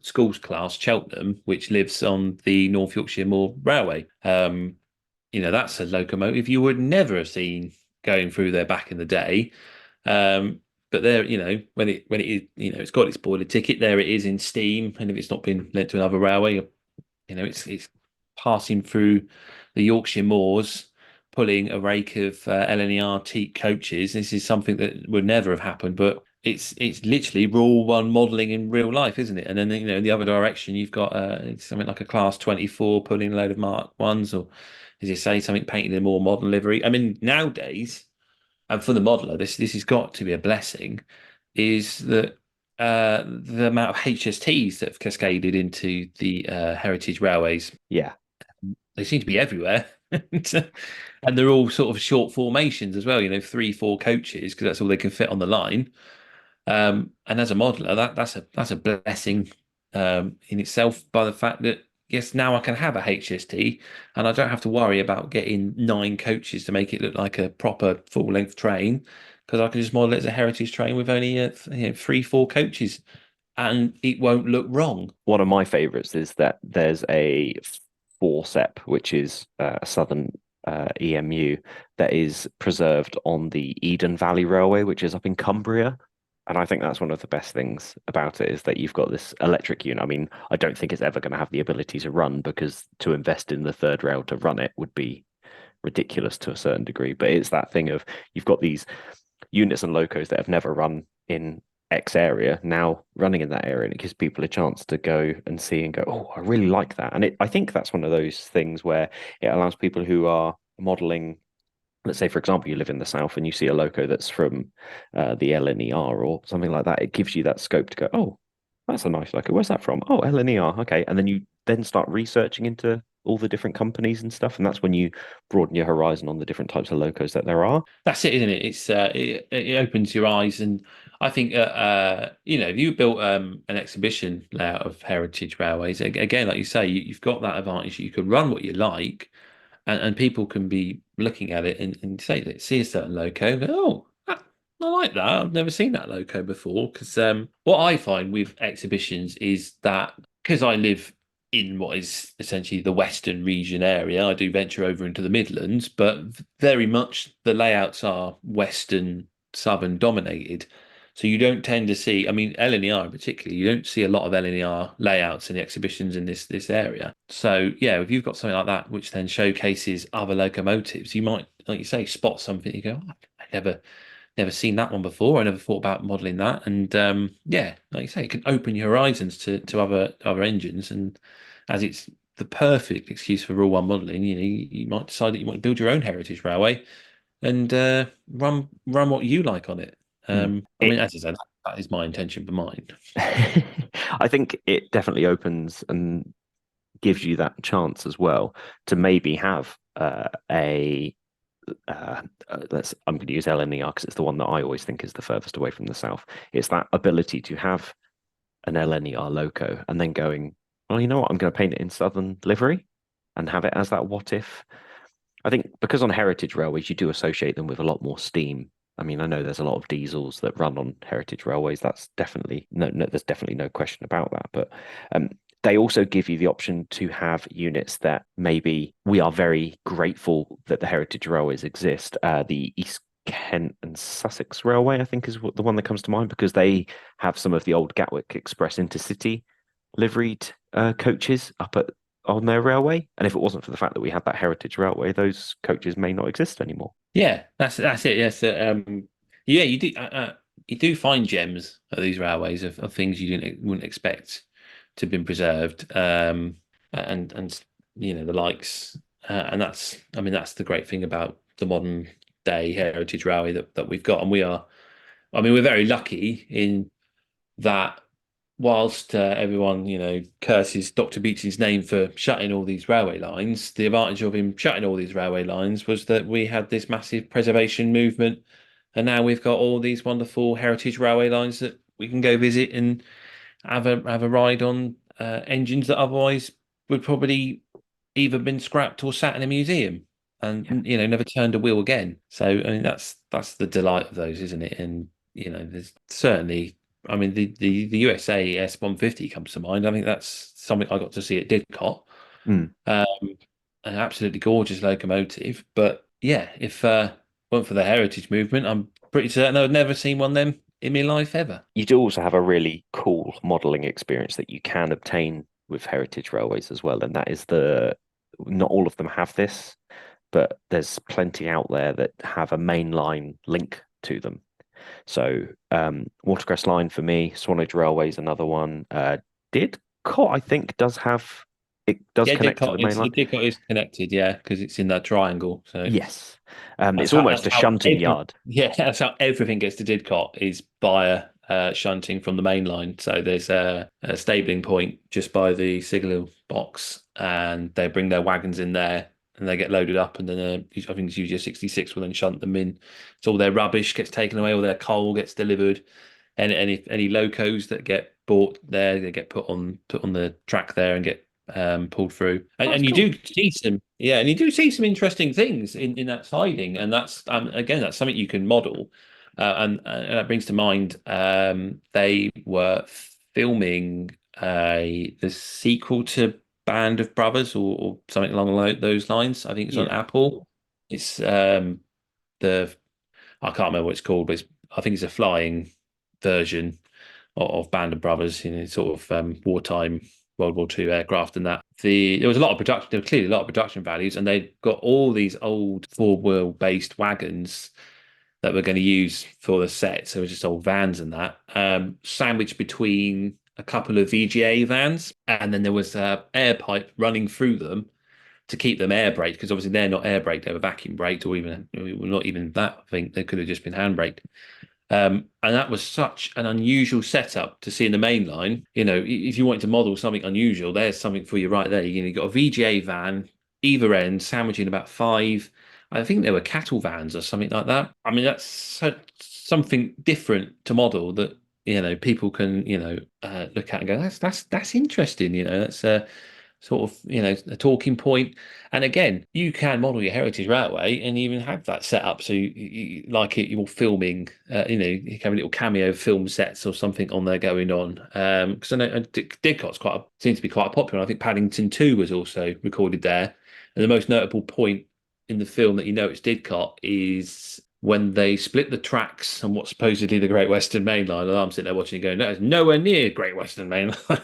Schools Class Cheltenham, which lives on the North Yorkshire Moor Railway. That's a locomotive you would never have seen going through there back in the day. But there, when it is, it's got its boiler ticket, there it is in steam, and if it's not been lent to another railway, it's passing through the Yorkshire moors, pulling a rake of LNER teak coaches. This is something that would never have happened, but it's literally Rule 1 modelling in real life, isn't it? And then in the other direction, you've got something like a Class 24 pulling a load of Mark 1s, or as you say, something painted in a more modern livery. I mean, nowadays, and for the modeler, this has got to be a blessing, is that the amount of HSTs that have cascaded into the heritage railways. Yeah, they seem to be everywhere. And they're all sort of short formations as well, 3-4 coaches, because that's all they can fit on the line. And as a modeler, that's a blessing in itself, by the fact that yes, now I can have a HST and I don't have to worry about getting 9 coaches to make it look like a proper full length train, because I can just model it as a heritage train with only 3-4 coaches, and it won't look wrong. One of my favourites is that there's a Forcep, which is a Southern EMU that is preserved on the Eden Valley Railway, which is up in Cumbria. And I think that's one of the best things about it, is that you've got this electric unit. I mean, I don't think it's ever going to have the ability to run, because to invest in the third rail to run it would be ridiculous to a certain degree. But it's that thing of you've got these units and locos that have never run in X area now running in that area, and it gives people a chance to go and see and go, oh, I really like that. And I think that's one of those things where it allows people who are modeling, let's say, for example, you live in the south and you see a loco that's from the LNER or something like that. It gives you that scope to go, oh, that's a nice loco. Where's that from? Oh, LNER. Okay. And then you then start researching into all the different companies and stuff, and that's when you broaden your horizon on the different types of locos that there are. That's it, isn't it? It's it opens your eyes, and I think if you built an exhibition layout of heritage railways, again, like you say, you've got that advantage. You can run what you like, and people can be looking at it and see a certain loco, and go, oh, I like that. I've never seen that loco before. Because what I find with exhibitions is that, because I live in what is essentially the Western region area, I do venture over into the Midlands, but very much the layouts are Western, Southern dominated. So you don't tend to see, I mean, LNER in particular, you don't see a lot of LNER layouts in the exhibitions in this area. So yeah, if you've got something like that, which then showcases other locomotives, you might, like you say, spot something. You go, oh, I never seen that one before. I never thought about modelling that. And yeah, like you say, it can open your horizons to other engines. And as it's the perfect excuse for Rule 1 modelling, you might decide that you want to build your own heritage railway and run what you like on it. I mean, as I said, that is my intention for mine. I think it definitely opens and gives you that chance as well to maybe have I'm going to use LNER because it's the one that I always think is the furthest away from the south. It's that ability to have an LNER loco and then going, well, you know what, I'm going to paint it in Southern livery and have it as that what if. I think because on heritage railways you do associate them with a lot more steam. I mean, I know there's a lot of diesels that run on heritage railways. That's definitely there's definitely no question about that. But they also give you the option to have units that maybe we are very grateful that the Heritage Railways exist. The East Kent and Sussex Railway, I think, is the one that comes to mind, because they have some of the old Gatwick Express Intercity liveried coaches on their railway. And if it wasn't for the fact that we had that Heritage Railway, those coaches may not exist anymore. Yeah, that's it. Yes, yeah, you do find gems at these railways of things you wouldn't expect to have been preserved, and the likes, and that's the great thing about the modern day heritage railway that we've got, and we're very lucky in that. Whilst everyone curses Dr. Beeching's name for shutting all these railway lines, the advantage of him shutting all these railway lines was that we had this massive preservation movement, and now we've got all these wonderful heritage railway lines that we can go visit and have a ride on, engines that otherwise would probably either been scrapped or sat in a museum and never turned a wheel again. So that's the delight of those, isn't it? And there's certainly, the USA S150 comes to mind. I think that's something I got to see at Didcot. An absolutely gorgeous locomotive. But yeah, if weren't for the heritage movement, I'm pretty certain I'd never seen one of them in my life ever. You do also have a really cool modelling experience that you can obtain with heritage railways as well, and that is not all of them have this, but there's plenty out there that have a mainline link to them. So Watercress Line for me, Swanage Railway is another one. Didcot, I think, does connect to the main line. Didcot is connected, yeah, because it's in that triangle. So yes, it's almost a shunting yard. Yeah, that's how everything gets to Didcot, is via shunting from the main line. So there's a stabling point just by the signal box, and they bring their wagons in there, and they get loaded up, and then I think it's usually a 66 will then shunt them in. So all their rubbish gets taken away, all their coal gets delivered, and any locos that get bought there, they get put on the track there and get pulled through. And you do see some, and you do see some interesting things in that siding, and that's again, that's something you can model. And that brings to mind, they were filming the sequel to Band of Brothers or something along those lines. I think it's on Apple. It's I can't remember what it's called, but I think it's a flying version of Band of Brothers, sort of wartime World War II aircraft, and that there was a lot of production. There were clearly a lot of production values, and they got all these old four-wheel based wagons that we're going to use for the set. So it was just old vans and that, sandwiched between a couple of VGA vans, and then there was air pipe running through them to keep them air braked, because obviously they're not air braked, they were vacuum braked, or even not even that. I think they could have just been hand braked. And that was such an unusual setup to see in the main line. If you wanted to model something unusual, there's something for you right there. You've got a VGA van, either end, sandwiching about 5. I think they were cattle vans or something like that. That's something different to model that people can look at and go, that's interesting. That's a sort of a talking point. And again, you can model your heritage railway and even have that set up so you're filming. You have a little cameo film sets or something on there going on. Because I know Didcot's seems to be quite popular. I think Paddington 2 was also recorded there, and the most notable point in the film that it's Didcot is when they split the tracks on what's supposedly the Great Western Main Line, and I'm sitting there watching and going, no, it's nowhere near Great Western Main Line.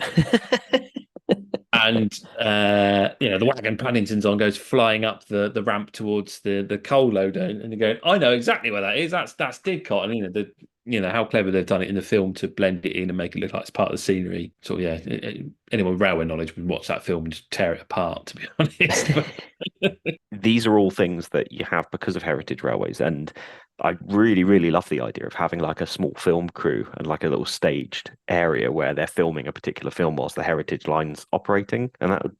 And the wagon Paddington's on goes flying up the ramp towards the coal loader, and they're going, I know exactly where that is. That's Didcot. And how clever they've done it in the film to blend it in and make it look like it's part of the scenery. So anyone with railway knowledge would watch that film and just tear it apart, to be honest. These are all things that you have because of heritage railways, and I really, really love the idea of having like a small film crew and like a little staged area where they're filming a particular film whilst the heritage line's operating, and that would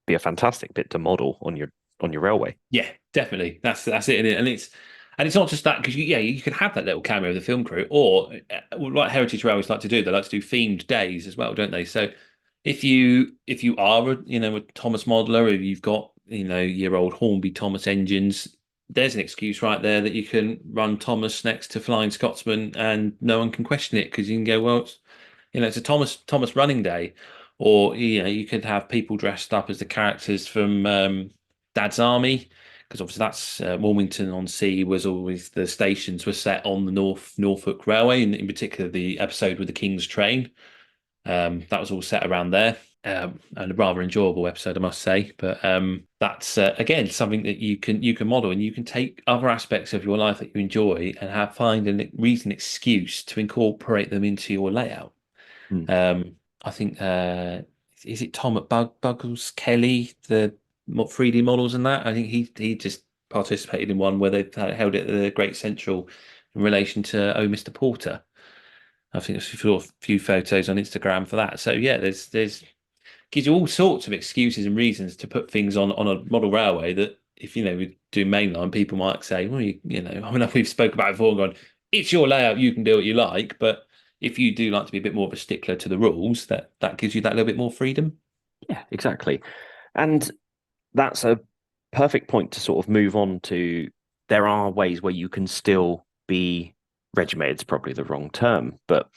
be a fantastic bit to model on your railway. Yeah, definitely. That's it, and it's not just that, because you can have that little cameo of the film crew, or like heritage railways like to do, they like to do themed days as well, don't they? So if you are a Thomas modeler, or you've got your old Hornby Thomas engines, there's an excuse right there that you can run Thomas next to Flying Scotsman and no one can question it, because you can go, well, it's a Thomas running day. or you could have people dressed up as the characters from Dad's Army, because obviously that's Wilmington on Sea was always the stations were set on the Norfolk Railway, and in particular the episode with the King's Train. That was all set around there. And a rather enjoyable episode, I must say. But that's again something that you can model, and you can take other aspects of your life that you enjoy and find a reason, excuse to incorporate them into your layout. I think is it Tom at Buggles Kelly, the 3D models and that? I think he just participated in one where they held it at the Great Central in relation to Oh Mr. Porter. I think there's a few photos on Instagram for that. So yeah, there's gives you all sorts of excuses and reasons to put things on a model railway that if we do mainline, people might say, well, I mean, we've spoke about it before and gone, it's your layout, you can do what you like. But if you do like to be a bit more of a stickler to the rules, that gives you that little bit more freedom. Yeah, exactly. And that's a perfect point to sort of move on to. There are ways where you can still be regimented, is probably the wrong term, but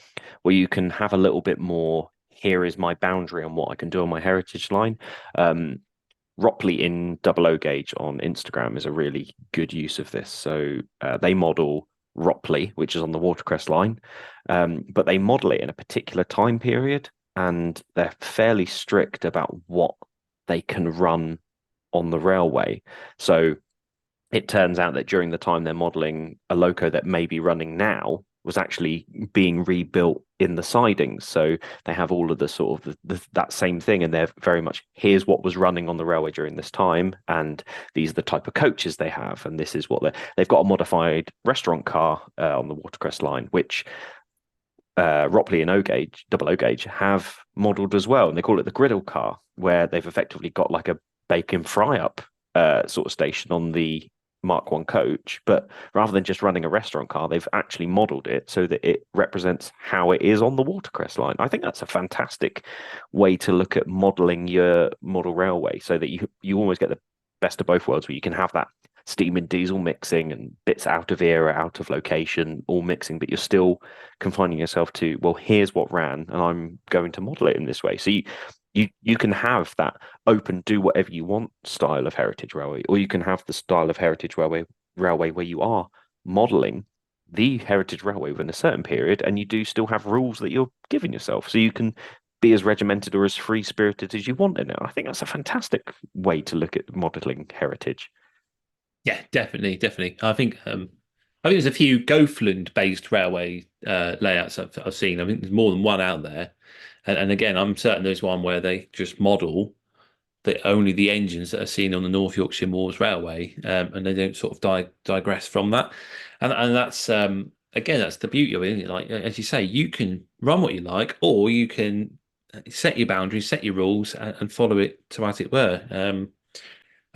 where you can have a little bit more, here is my boundary on what I can do on my heritage line. Ropley in Double O Gauge on Instagram is a really good use of this. So they model Ropley, which is on the Watercress line, but they model it in a particular time period, and they're fairly strict about what they can run on the railway. So it turns out that during the time they're modeling, a loco that may be running now was actually being rebuilt in the sidings. So they have all of the sort of that same thing, and they're very much, here's what was running on the railway during this time, and these are the type of coaches they have, and this is what they've got a modified restaurant car on the Watercress line, which Ropley and Double O Gauge have modelled as well, and they call it the griddle car, where they've effectively got like a bacon fry up sort of station on the Mark 1 coach, but rather than just running a restaurant car, they've actually modelled it so that it represents how it is on the Watercress line. I think that's a fantastic way to look at modelling your model railway, so that you almost get the best of both worlds, where you can have that steam and diesel mixing and bits out of era, out of location, all mixing, but you're still confining yourself to, well, here's what ran, and I'm going to model it in this way. So you can have that open, do whatever you want style of heritage railway, or you can have the style of heritage railway where you are modelling the heritage railway within a certain period, and you do still have rules that you're giving yourself, so you can be as regimented or as free spirited as you want in it. I think that's a fantastic way to look at modelling heritage. Yeah, definitely. I think there's a few Goathland-based railway layouts I've seen. I think there's more than one out there, and again, I'm certain there's one where they just model only the engines that are seen on the North Yorkshire Moors Railway, and they don't sort of digress from that. And that's again, that's the beauty of it, isn't it? Like as you say, you can run what you like, or you can set your boundaries, set your rules, and follow it to as it were.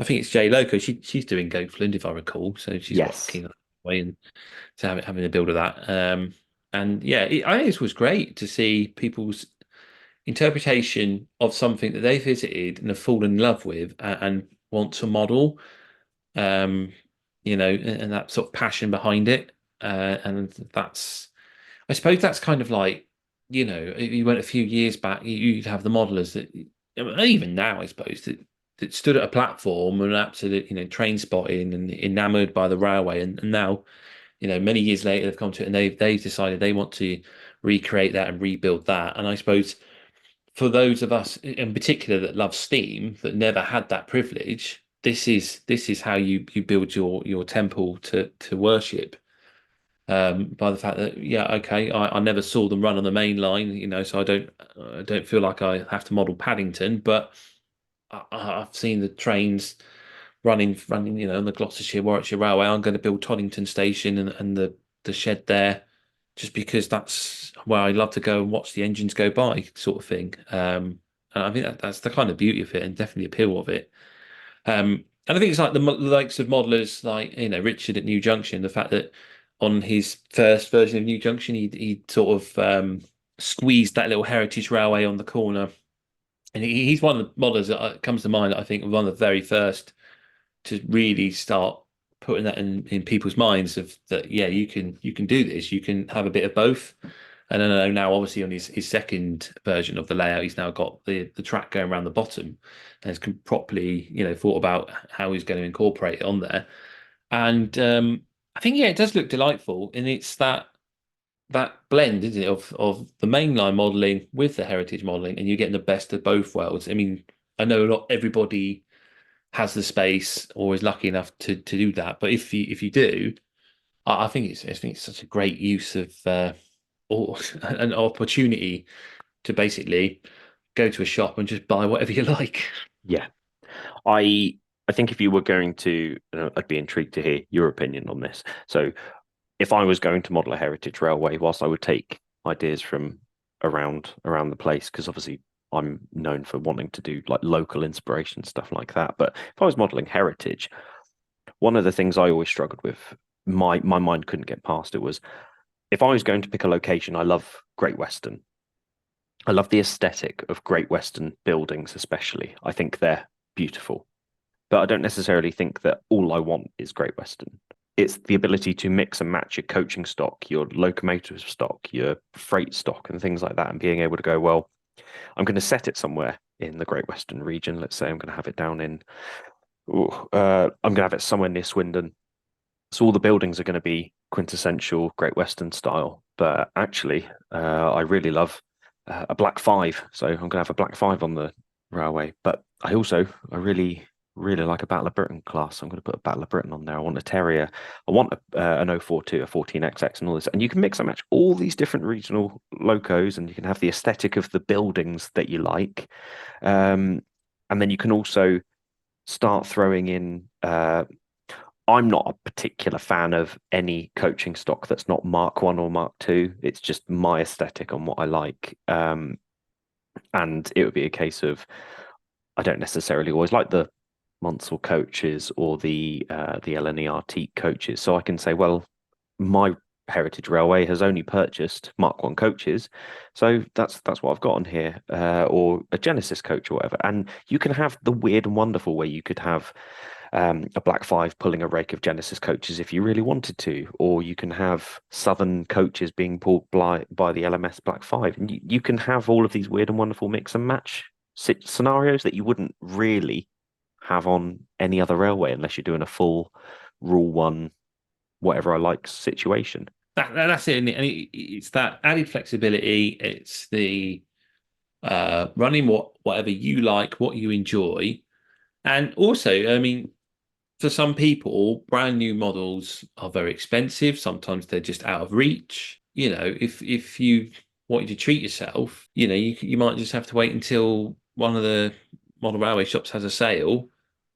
I think it's Jay Loco. She's doing Goathland, if I recall. So she's keen on that way, and to having a build of that. And yeah, I think it was great to see people's interpretation of something that they visited and have fallen in love with and want to model. And that sort of passion behind it. And I suppose that's kind of like, if you went a few years back, you'd have the modelers that, even now, I suppose, that stood at a platform and absolutely, train spotting and enamored by the railway. And now, many years later, they've come to it and they've decided they want to recreate that and rebuild that. And I suppose for those of us in particular that love steam, that never had that privilege, this is how you build your temple to worship. By the fact that, I never saw them run on the main line, so I don't feel like I have to model Paddington, but I've seen the trains running, on the Gloucestershire Warwickshire Railway. I'm going to build Toddington Station and the shed there, just because that's where I love to go and watch the engines go by, sort of thing. And I think that's the kind of beauty of it, and definitely appeal of it. And I think it's like the likes of modelers like Richard at New Junction. The fact that on his first version of New Junction, he sort of squeezed that little heritage railway on the corner. And he's one of the modelers that comes to mind, I think, one of the very first to really start putting that in people's minds of that, you can do this. You can have a bit of both. And I know now, obviously, on his second version of the layout, he's now got the track going around the bottom, and has properly, thought about how he's going to incorporate it on there. And I think, yeah, it does look delightful, and it's that blend, isn't it, of the mainline modeling with the heritage modeling, and you're getting the best of both worlds. I mean, I know not everybody has the space or is lucky enough to do that, but if you do, I think it's such a great use of or an opportunity to basically go to a shop and just buy whatever you like. Yeah, I think if you were going to, I'd be intrigued to hear your opinion on this. So, if I was going to model a heritage railway, whilst I would take ideas from around the place, because obviously I'm known for wanting to do like local inspiration stuff like that. But if I was modeling heritage, one of the things I always struggled with, my mind couldn't get past it, was if I was going to pick a location. I love Great Western. I love the aesthetic of Great Western buildings, especially. I think they're beautiful, but I don't necessarily think that all I want is Great Western. It's the ability to mix and match your coaching stock, your locomotive stock, your freight stock, and things like that, and being able to go, well, I'm going to set it somewhere in the Great Western region. Let's say I'm going to have it down in, I'm going to have it somewhere near Swindon. So all the buildings are going to be quintessential Great Western style. But actually, I really love a Black 5. So I'm going to have a Black 5 on the railway. But I really like a Battle of Britain class. I'm going to put a Battle of Britain on there. I want a Terrier. I want an 042, a 14XX, and all this. And you can mix and match all these different regional locos, and you can have the aesthetic of the buildings that you like. And then you can also start throwing in. I'm not a particular fan of any coaching stock that's not Mark 1 or Mark 2. It's just my aesthetic on what I like. And it would be a case of, I don't necessarily always like the Monsell coaches or the LNER Teak coaches. So I can say, well, my Heritage Railway has only purchased Mark 1 coaches, so that's what I've got on here, or a Genesis coach or whatever. And you can have the weird and wonderful where you could have a Black 5 pulling a rake of Genesis coaches if you really wanted to, or you can have Southern coaches being pulled by the LMS Black 5. And you can have all of these weird and wonderful mix and match scenarios that you wouldn't really have on any other railway unless you're doing a full Rule 1, whatever I like situation. That's it, and it's that added flexibility. It's the running whatever you like, what you enjoy, and also, I mean, for some people, brand new models are very expensive. Sometimes they're just out of reach. If you wanted to treat yourself, you might just have to wait until one of the model railway shops has a sale,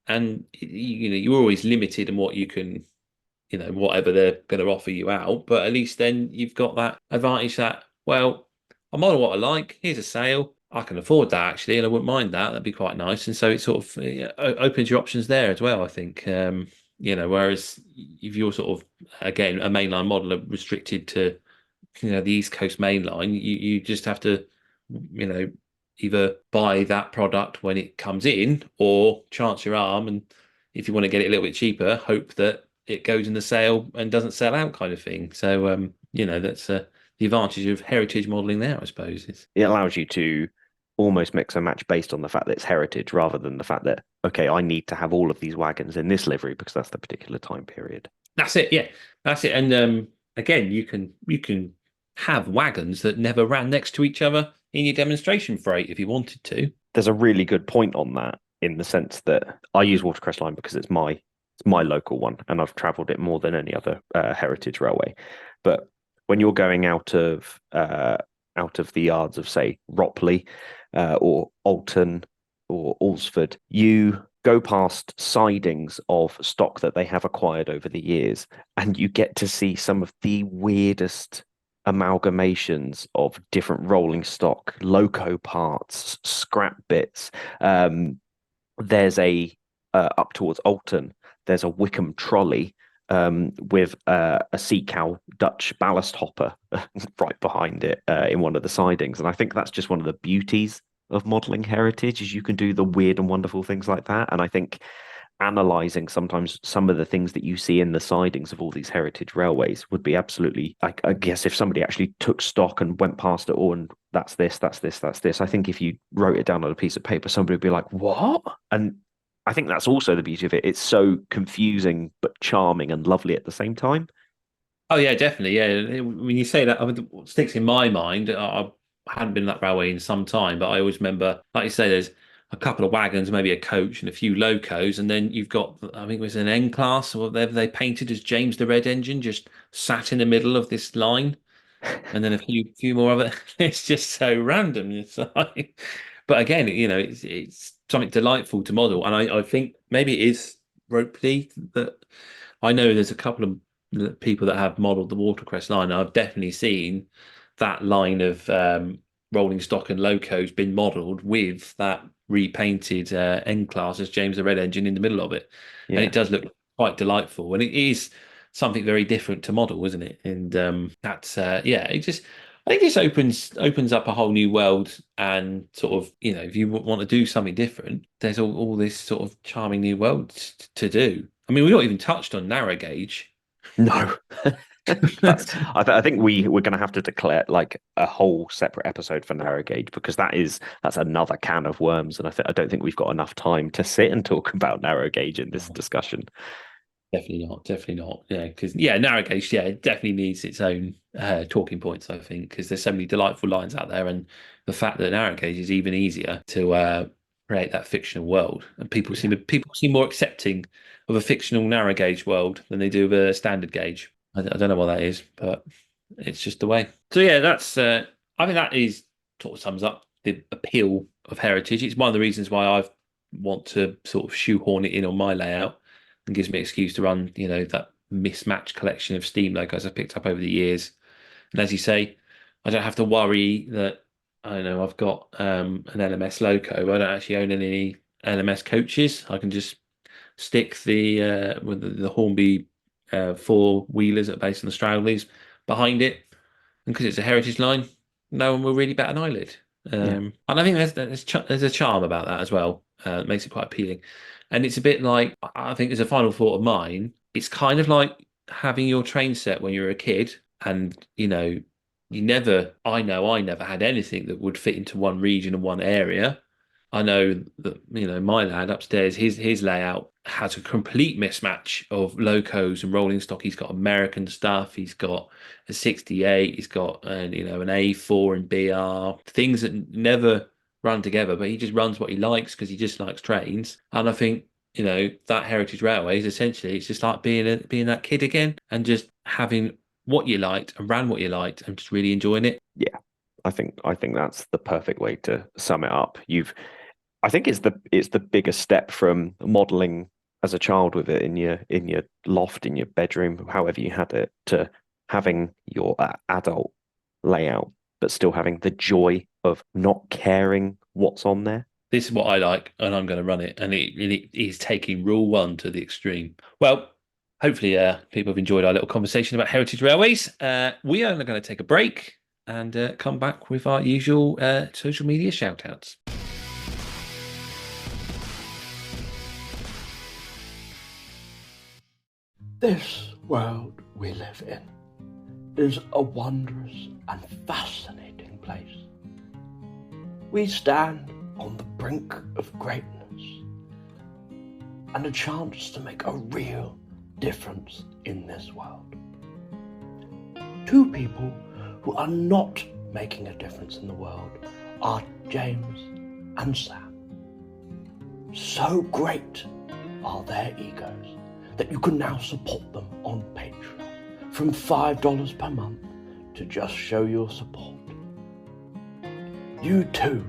and you're always limited in what you can. Whatever they're going to offer you out, but at least then you've got that advantage that, well, I model what I like. Here's a sale. I can afford that actually, and I wouldn't mind that. That'd be quite nice. And so it sort of opens your options there as well, I think. Whereas if you're sort of, again, a mainline model restricted to, the East Coast mainline, you just have to, either buy that product when it comes in, or chance your arm, and if you want to get it a little bit cheaper, hope that it goes in the sale and doesn't sell out, kind of thing. So that's the advantage of heritage modeling there, I suppose. It allows you to almost mix and match based on the fact that it's heritage, rather than the fact that, okay, I need to have all of these wagons in this livery because that's the particular time period. That's it. Yeah, that's it. And again, you can have wagons that never ran next to each other in your demonstration freight if you wanted to. There's a really good point on that, in the sense that I use Watercress Line because it's my local one, and I've travelled it more than any other heritage railway. But when you're going out of the yards of, say, Ropley or Alton or Alresford, you go past sidings of stock that they have acquired over the years, and you get to see some of the weirdest amalgamations of different rolling stock, loco parts, scrap bits. There's up towards Alton, there's a Wickham trolley with a sea cow Dutch ballast hopper right behind it in one of the sidings. And I think that's just one of the beauties of modelling heritage, is you can do the weird and wonderful things like that. And I think analysing sometimes some of the things that you see in the sidings of all these heritage railways would be absolutely, I guess if somebody actually took stock and went past it all and that's this, that's this, that's this, I think if you wrote it down on a piece of paper, somebody would be like, what? And I think that's also the beauty of it. It's so confusing but charming and lovely at the same time. Oh yeah, definitely. Yeah, when you say that, I mean, what sticks in my mind. I hadn't been on that railway in some time, but I always remember, like you say, there's a couple of wagons, maybe a coach, and a few locos, and then you've got, I think it was an N class or whatever they painted as James the Red Engine, just sat in the middle of this line, and then a few more of it. It's just so random. It's like, but again, it's something delightful to model, and I think maybe it is Ropely that I know there's a couple of people that have modelled the Watercress line. I've definitely seen that line of rolling stock and locos been modelled with that repainted N class as James the Red Engine in the middle of it, and it does look quite delightful, and it is something very different to model, isn't it? And that's it just. I think this opens up a whole new world, and sort of, if you want to do something different, there's all this sort of charming new world to do. I mean, we've not even touched on narrow gauge. No. I think we're going to have to declare like a whole separate episode for narrow gauge, because that's another can of worms, and I don't think we've got enough time to sit and talk about narrow gauge in this discussion. Definitely not. Yeah, because narrow gauge, it definitely needs its own talking points, I think, because there's so many delightful lines out there, and the fact that narrow gauge is even easier to create that fictional world, and people seem more accepting of a fictional narrow gauge world than they do of a standard gauge. I don't know what that is, but it's just the way. So that's I think that is sort of sums up the appeal of heritage. It's one of the reasons why I want to sort of shoehorn it in on my layout, and gives me an excuse to run, that mismatched collection of Steam logos I've picked up over the years. And as you say, I don't have to worry that, I don't know, I've got an LMS loco, but I don't actually own any LMS coaches. I can just stick the Hornby four wheelers that are based on the Stroudleys behind it, and because it's a heritage line, no one will really bat an eyelid. And I think there's a charm about that as well. It makes it quite appealing. And it's a bit like, I think, as a final thought of mine, it's kind of like having your train set when you were a kid, and I never had anything that would fit into one region and one area. I know that, my lad upstairs, his layout has a complete mismatch of locos and rolling stock. He's got American stuff. He's got a 68. He's got an A4 and BR, things that never run together, but he just runs what he likes because he just likes trains. And I think, that Heritage Railway is essentially, it's just like being that kid again, and just having what you liked and ran what you liked and just really enjoying it. Yeah, I think that's the perfect way to sum it up. I think it's the biggest step from modeling as a child with it in your loft, in your bedroom, however you had it, to having your adult layout, but still having the joy of not caring what's on there. This is what I like, and I'm going to run it. And it is taking rule one to the extreme. Well, hopefully people have enjoyed our little conversation about heritage railways. We are going to take a break and come back with our usual social media shout-outs. This world we live in is a wondrous and fascinating place. We stand on the brink of greatness and a chance to make a real difference in this world. Two people who are not making a difference in the world are James and Sam. So great are their egos that you can now support them on Patreon from $5 per month to just show your support. You too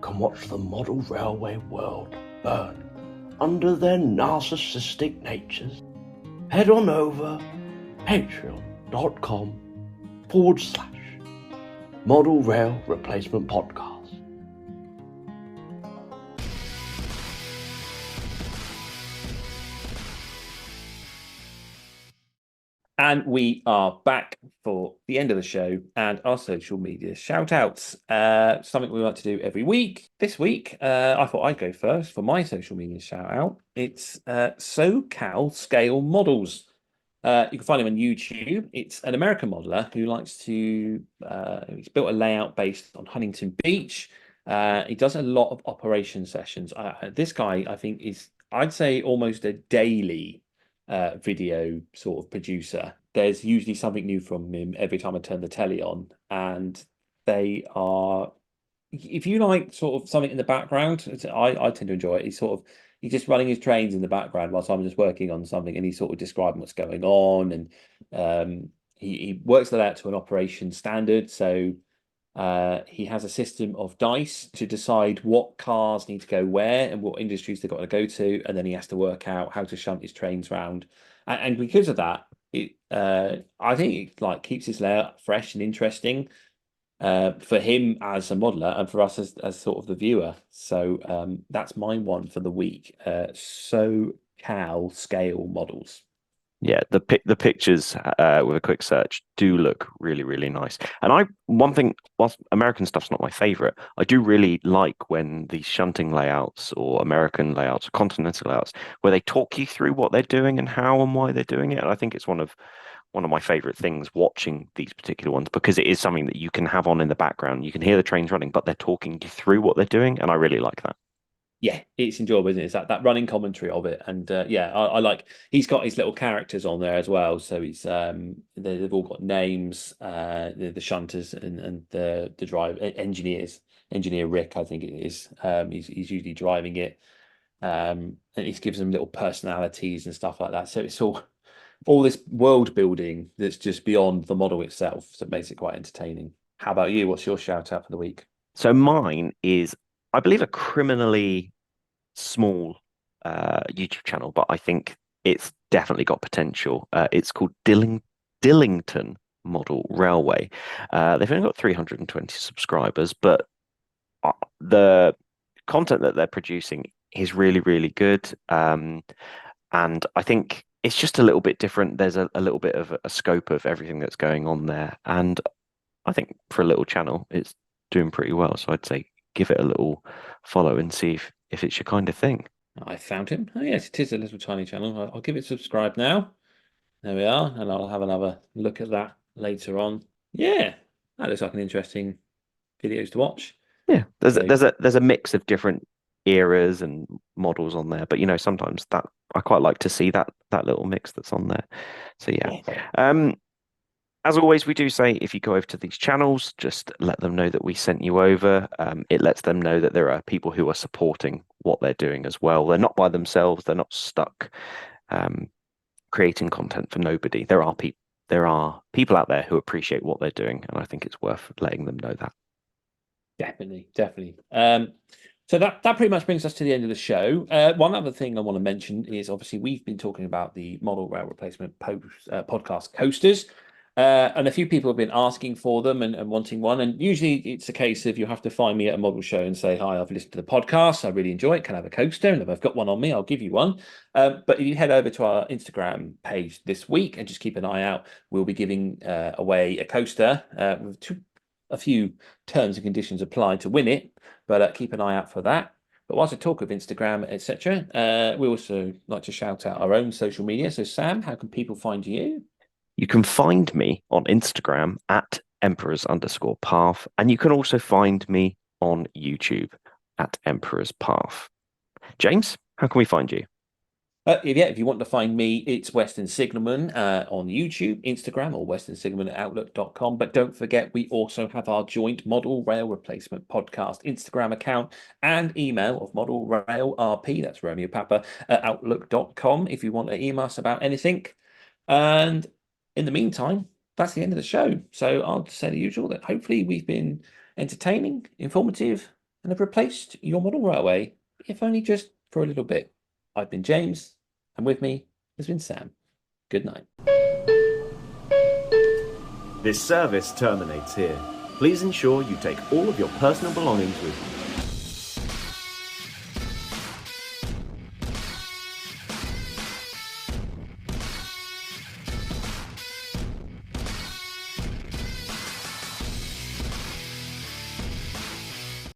can watch the model railway world burn under their narcissistic natures. Head on over patreon.com/Model Rail Replacement Podcast. And we are back for the end of the show and our social media shout outs. Something we like to do every week. This week, I thought I'd go first for my social media shout out. It's SoCal Scale Models. You can find him on YouTube. It's an American modeler who likes to, he's built a layout based on Huntington Beach. He does a lot of operation sessions. This guy, I think, is, I'd say, almost a daily video sort of producer. There's usually something new from him every time I turn the telly on, and they are, if you like sort of something in the background, I tend to enjoy it. He's just running his trains in the background whilst I'm just working on something, and he's sort of describing what's going on, and he works that out to an operation standard. So he has a system of dice to decide what cars need to go where and what industries they've got to go to, and then he has to work out how to shunt his trains around. And because of that, I think it like keeps his layout fresh and interesting for him as a modeler and for us as sort of the viewer. So that's my one for the week. SoCal Scale Models. Yeah, the pictures with a quick search do look really, really nice. And one thing, whilst American stuff's not my favorite, I do really like when these shunting layouts or American layouts or continental layouts where they talk you through what they're doing and how and why they're doing it. And I think it's one of my favorite things watching these particular ones, because it is something that you can have on in the background. You can hear the trains running, but they're talking you through what they're doing, and I really like that. Yeah, it's enjoyable, isn't it? It's that running commentary of it. And I like, he's got his little characters on there as well. So he's they've all got names, the shunters and the drive engineers. Engineer Rick, I think it is. He's usually driving it. And he gives them little personalities and stuff like that. So it's all this world building that's just beyond the model itself. So it makes it quite entertaining. How about you? What's your shout out for the week? So mine is, I believe, a criminally small YouTube channel, but I think it's definitely got potential. It's called Dillington Model Railway. They've only got 320 subscribers, but the content that they're producing is really, really good. And I think it's just a little bit different. There's a little bit of a scope of everything that's going on there. And I think for a little channel, it's doing pretty well. So I'd say give it a little follow and see if it's your kind of thing. I found him. Oh, yes, it is a little tiny channel. I'll give it subscribe now. There we are. And I'll have another look at that later on. Yeah, that looks like an interesting videos to watch. Yeah, there's a mix of different eras and models on there, but sometimes that I quite like to see that little mix that's on there. So yeah. As always, we do say if you go over to these channels, just let them know that we sent you over. It lets them know that there are people who are supporting what they're doing as well. They're not by themselves. They're not stuck creating content for nobody. There are people out there who appreciate what they're doing, and I think it's worth letting them know that. Definitely. So that pretty much brings us to the end of the show. One other thing I want to mention is obviously we've been talking about the model rail replacement podcast coasters. And a few people have been asking for them and wanting one. And usually it's a case of you have to find me at a model show and say, hi, I've listened to the podcast. I really enjoy it. Can I have a coaster? And if I've got one on me, I'll give you one. But if you head over to our Instagram page this week and just keep an eye out, we'll be giving away a coaster with a few terms and conditions applied to win it. But keep an eye out for that. But whilst I talk of Instagram, etc., we also like to shout out our own social media. So Sam, how can people find you? You can find me on Instagram at Emperors_Path, and you can also find me on YouTube at Emperors Path. James, how can we find you? If you want to find me, it's Western Signalman on YouTube, Instagram, or westernsignalman@outlook.com. But don't forget, we also have our joint Model Rail Replacement podcast Instagram account and email of Model Rail RP, that's Romeo Papa, at outlook.com if you want to email us about anything. And in the meantime, that's the end of the show. So I'll say the usual, that hopefully we've been entertaining, informative, and have replaced your model railway, if only just for a little bit. I've been James, and with me has been Sam. Good night. This service terminates here. Please ensure you take all of your personal belongings with you.